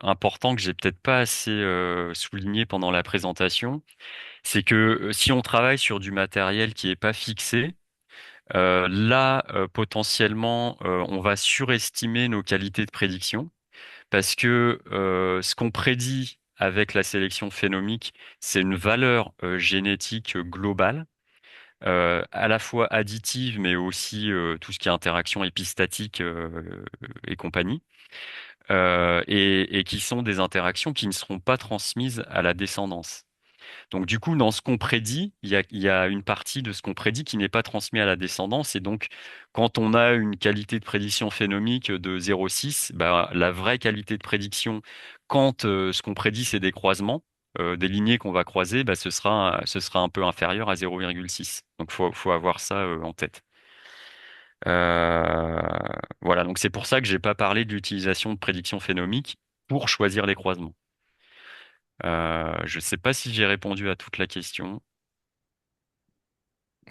important que j'ai peut-être pas assez souligné pendant la présentation, c'est que si on travaille sur du matériel qui est pas fixé, là potentiellement on va surestimer nos qualités de prédiction parce que ce qu'on prédit avec la sélection phénomique, c'est une valeur génétique globale, à la fois additive, mais aussi tout ce qui est interaction épistatique et compagnie, et qui sont des interactions qui ne seront pas transmises à la descendance. Donc du coup, dans ce qu'on prédit, il y a une partie de ce qu'on prédit qui n'est pas transmis à la descendance. Et donc, quand on a une qualité de prédiction phénomique de 0,6, bah, la vraie qualité de prédiction, quand ce qu'on prédit, c'est des croisements, des lignées qu'on va croiser, bah, ce sera un peu inférieur à 0,6. Donc faut avoir ça en tête. Euh, voilà, donc c'est pour ça que j'ai pas parlé de l'utilisation de prédiction phénomique pour choisir les croisements. Je ne sais pas si j'ai répondu à toute la question.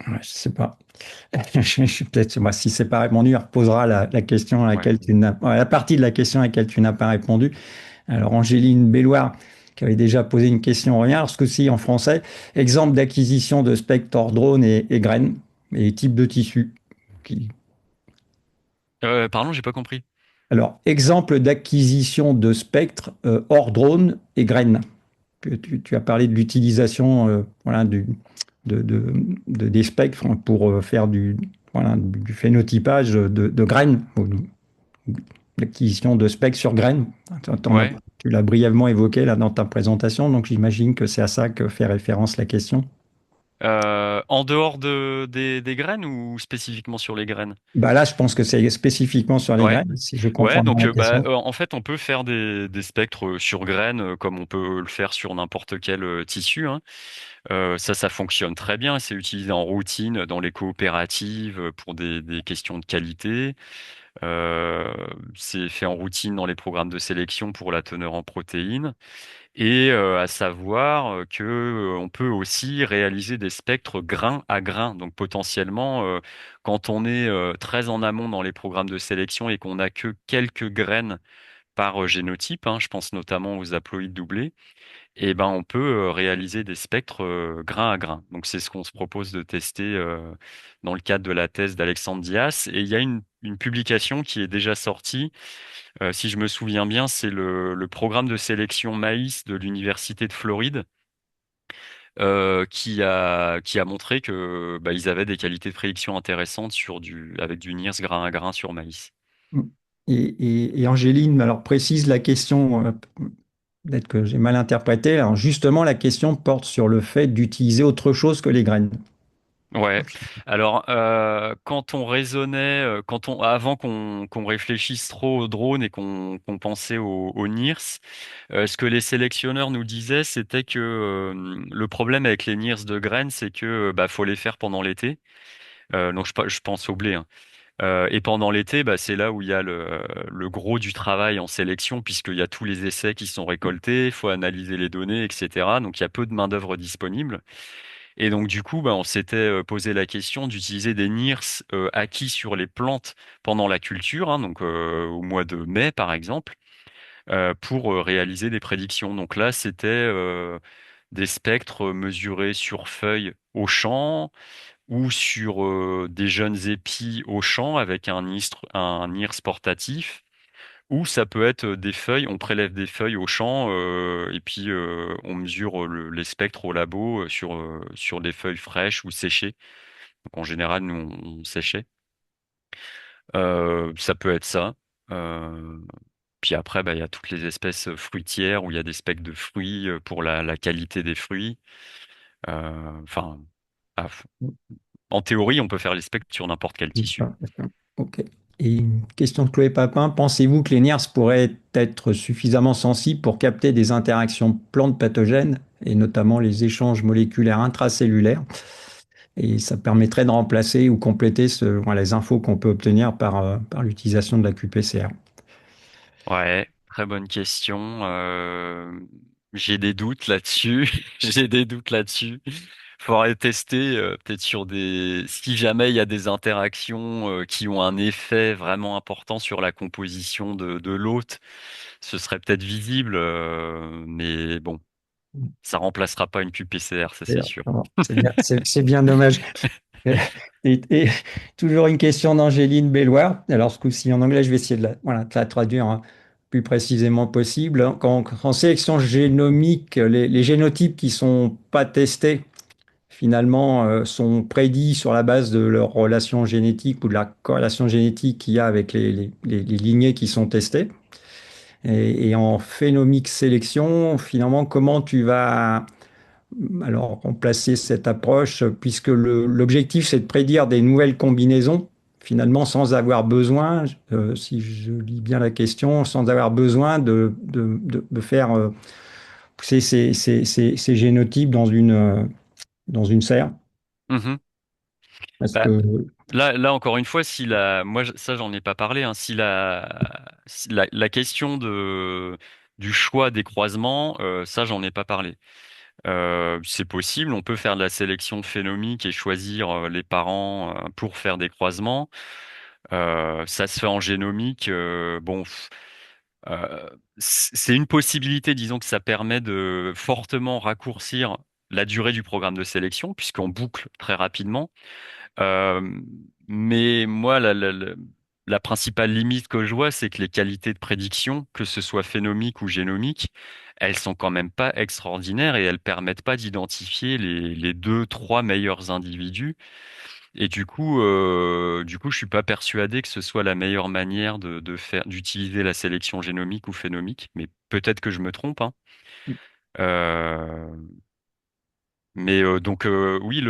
Ouais, je sais pas. Peut-être, moi, si c'est pas répondu, on reposera la question à Ouais. laquelle tu n'as, ouais, la partie de la question à laquelle tu n'as pas répondu. Alors, Angéline Belloir, qui avait déjà posé une question, revient. Alors, ce coup-ci, en français, exemple d'acquisition de spectres hors drone et graines et type de tissu. Qui- Pardon, j'ai pas compris. Alors, exemple d'acquisition de spectres hors drone et graines. Tu as parlé de l'utilisation voilà, des spectres pour faire voilà, du phénotypage de graines, ou l'acquisition de spectres sur graines. Ouais. Tu l'as brièvement évoqué là dans ta présentation, donc j'imagine que c'est à ça que fait référence la question. En dehors des graines ou spécifiquement sur les graines? Bah là, je pense que c'est spécifiquement sur les Ouais. graines, si je Ouais, comprends bien donc la bah, question. en fait, on peut faire des spectres sur graines comme on peut le faire sur n'importe quel tissu, hein. Ça fonctionne très bien. C'est utilisé en routine dans les coopératives pour des questions de qualité. Euh, c'est fait en routine dans les programmes de sélection pour la teneur en protéines. Et à savoir que on peut aussi réaliser des spectres grain à grain. Donc potentiellement, quand on est très en amont dans les programmes de sélection et qu'on n'a que quelques graines par génotype, hein, je pense notamment aux haploïdes doublés, et ben on peut réaliser des spectres grain à grain. Donc c'est ce qu'on se propose de tester dans le cadre de la thèse d'Alexandre Dias. Et il y a une publication qui est déjà sortie, si je me souviens bien, c'est le programme de sélection maïs de l'Université de Floride, qui a montré que bah, ils avaient des qualités de prédiction intéressantes avec du NIRS grain à grain sur maïs. Et Angéline, alors précise la question, peut-être que j'ai mal interprété. Alors justement, la question porte sur le fait d'utiliser autre chose que les graines. Ouais. Alors, quand on raisonnait, avant qu'on réfléchisse trop au drone et qu'on pensait au NIRS, ce que les sélectionneurs nous disaient, c'était que le problème avec les NIRS de graines, c'est que bah faut les faire pendant l'été. Donc je pense au blé, hein. Et pendant l'été, bah, c'est là où il y a le gros du travail en sélection, puisqu'il y a tous les essais qui sont récoltés, il faut analyser les données, etc. Donc il y a peu de main-d'œuvre disponible. Et donc du coup, bah, on s'était posé la question d'utiliser des NIRS acquis sur les plantes pendant la culture, hein, donc au mois de mai par exemple, pour réaliser des prédictions. Donc là, c'était des spectres mesurés sur feuilles au champ ou sur des jeunes épis au champ avec un NIRS portatif. Ou ça peut être des feuilles, on prélève des feuilles au champ et puis on mesure les spectres au labo sur des feuilles fraîches ou séchées. Donc en général, nous, on séchait. Ça peut être ça. Euh, Puis après, bah, il y a toutes les espèces fruitières où il y a des spectres de fruits pour la qualité des fruits. Enfin, ah, en théorie, on peut faire les spectres sur n'importe quel tissu. D'accord, d'accord. Ok. Et une question de Chloé Papin. Pensez-vous que les NIRS pourraient être suffisamment sensibles pour capter des interactions plantes pathogènes et notamment les échanges moléculaires intracellulaires? Et ça permettrait de remplacer ou compléter voilà, les infos qu'on peut obtenir par l'utilisation de la QPCR. Ouais, très bonne question. J'ai des doutes là-dessus. J'ai des doutes là-dessus. Faudrait tester peut-être si jamais il y a des interactions qui ont un effet vraiment important sur la composition de l'hôte, ce serait peut-être visible, mais bon, ça remplacera pas une qPCR, ça c'est D'ailleurs, sûr. bon, c'est bien dommage. Et toujours une question d'Angéline Belloir. Alors, ce coup-ci en anglais, je vais essayer de la, voilà, de la traduire, hein, plus précisément possible. En sélection génomique, les génotypes qui sont pas testés, finalement, sont prédits sur la base de leur relation génétique ou de la corrélation génétique qu'il y a avec les lignées qui sont testées. Et en phénomique sélection, finalement, comment tu vas alors remplacer cette approche, puisque l'objectif, c'est de prédire des nouvelles combinaisons, finalement, sans avoir besoin, si je lis bien la question, sans avoir besoin de faire pousser ces génotypes dans une serre. Mhm. Parce Bah, que, là, encore une fois, si ça, j'en ai pas parlé, hein, si la question du choix des croisements, ça, j'en ai pas parlé. C'est possible, on peut faire de la sélection phénomique et choisir les parents pour faire des croisements. Ça se fait en génomique. C'est une possibilité, disons que ça permet de fortement raccourcir la durée du programme de sélection, puisqu'on boucle très rapidement. Euh, mais moi, la principale limite que je vois, c'est que les qualités de prédiction, que ce soit phénomique ou génomique, elles sont quand même pas extraordinaires et elles permettent pas d'identifier les deux, trois meilleurs individus. Et du coup, je suis pas persuadé que ce soit la meilleure manière d'utiliser la sélection génomique ou phénomique, mais peut-être que je me trompe, hein. Euh, oui,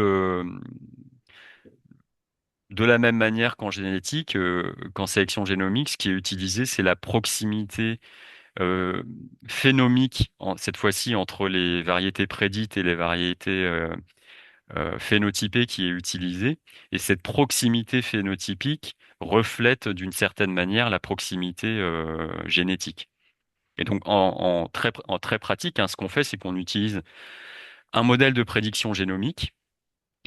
de la même manière qu'en génétique, qu'en sélection génomique, ce qui est utilisé, c'est la proximité euh, phénomique, cette fois-ci entre les variétés prédites et les variétés phénotypée qui est utilisée. Et cette proximité phénotypique reflète d'une certaine manière la proximité génétique. Et donc en très pratique, hein, ce qu'on fait, c'est qu'on utilise un modèle de prédiction génomique,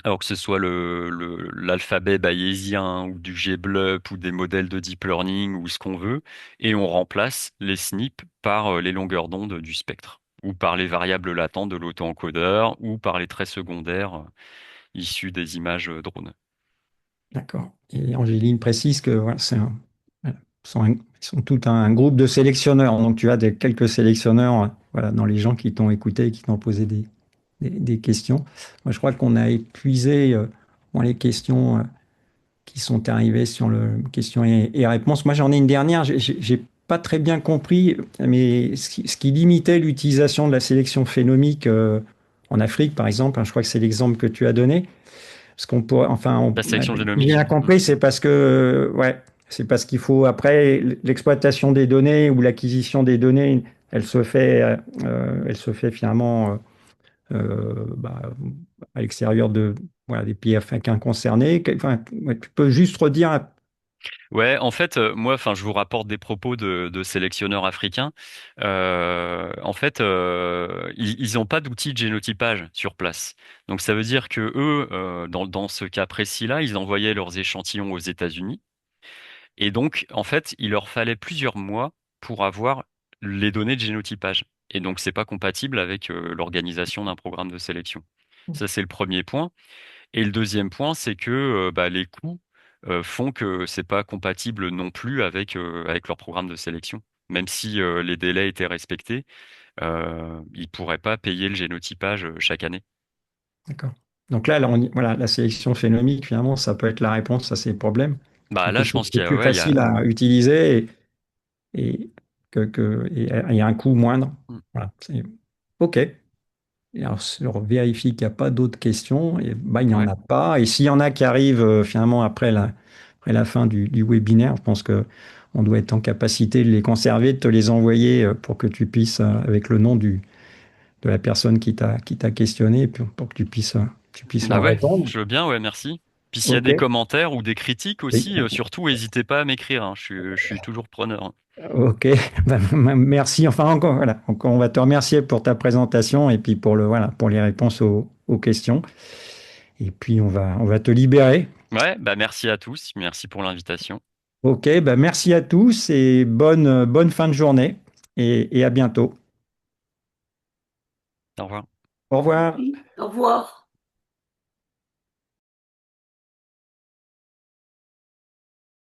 alors que ce soit l'alphabet bayésien ou du GBLUP ou des modèles de deep learning ou ce qu'on veut, et on remplace les SNP par les longueurs d'onde du spectre, ou par les variables latentes de l'auto-encodeur, ou par les traits secondaires issus des images drones. d'accord. Et Angéline précise que voilà, voilà, ils sont tout un groupe de sélectionneurs. Donc, tu as quelques sélectionneurs, voilà, dans les gens qui t'ont écouté et qui t'ont posé des questions. Moi, je crois qu'on a épuisé bon, les questions qui sont arrivées sur le questions et réponses. Moi, j'en ai une dernière. J'ai pas très bien compris, mais ce qui limitait l'utilisation de la sélection phénomique en Afrique, par exemple, hein, je crois que c'est l'exemple que tu as donné. Parce qu'on pourrait, enfin, La sélection j'ai génomique. bien compris, c'est parce que, ouais, c'est parce qu'il faut après l'exploitation des données ou l'acquisition des données, elle se fait finalement bah, à l'extérieur de, voilà, des pays africains concernés. Enfin, ouais, tu peux juste redire. Ouais, en fait, moi, enfin, je vous rapporte des propos de sélectionneurs africains. En fait, ils n'ont pas d'outils de génotypage sur place. Donc, ça veut dire que eux, dans ce cas précis-là, ils envoyaient leurs échantillons aux États-Unis. Et donc, en fait, il leur fallait plusieurs mois pour avoir les données de génotypage. Et donc, c'est pas compatible avec l'organisation d'un programme de sélection. Ça, c'est le premier point. Et le deuxième point, c'est que bah, les coûts font que c'est pas compatible non plus avec leur programme de sélection. Même si les délais étaient respectés, ils pourraient pas payer le génotypage chaque année. D'accord. Donc là, voilà, la sélection phénomique, finalement, ça peut être la réponse à ces problèmes. Bah là, Quelque je chose pense qui qu'il est y a, plus ouais, facile à utiliser et et un coût moindre. Mm. Voilà. OK. Et alors, on vérifie qu'il n'y a pas d'autres questions. Et bah, il n'y en Ouais. a pas. Et s'il y en a qui arrivent finalement après la fin du webinaire, je pense que on doit être en capacité de les conserver, de te les envoyer pour que tu puisses, avec le nom de la personne qui t'a questionné, pour que tu puisses Bah leur ouais, répondre. je veux bien, ouais, merci. Puis s'il y a OK. des commentaires ou des critiques Oui. aussi, surtout, n'hésitez pas à m'écrire, hein. Je suis toujours preneur. OK. Ben, merci. Enfin, encore, voilà. Encore, on va te remercier pour ta présentation et puis voilà, pour les réponses aux questions. Et puis, on va te libérer. Ouais, bah merci à tous, merci pour l'invitation. Ok, bah merci à tous et bonne fin de journée et à bientôt. Au revoir. Au revoir. Oui, au revoir.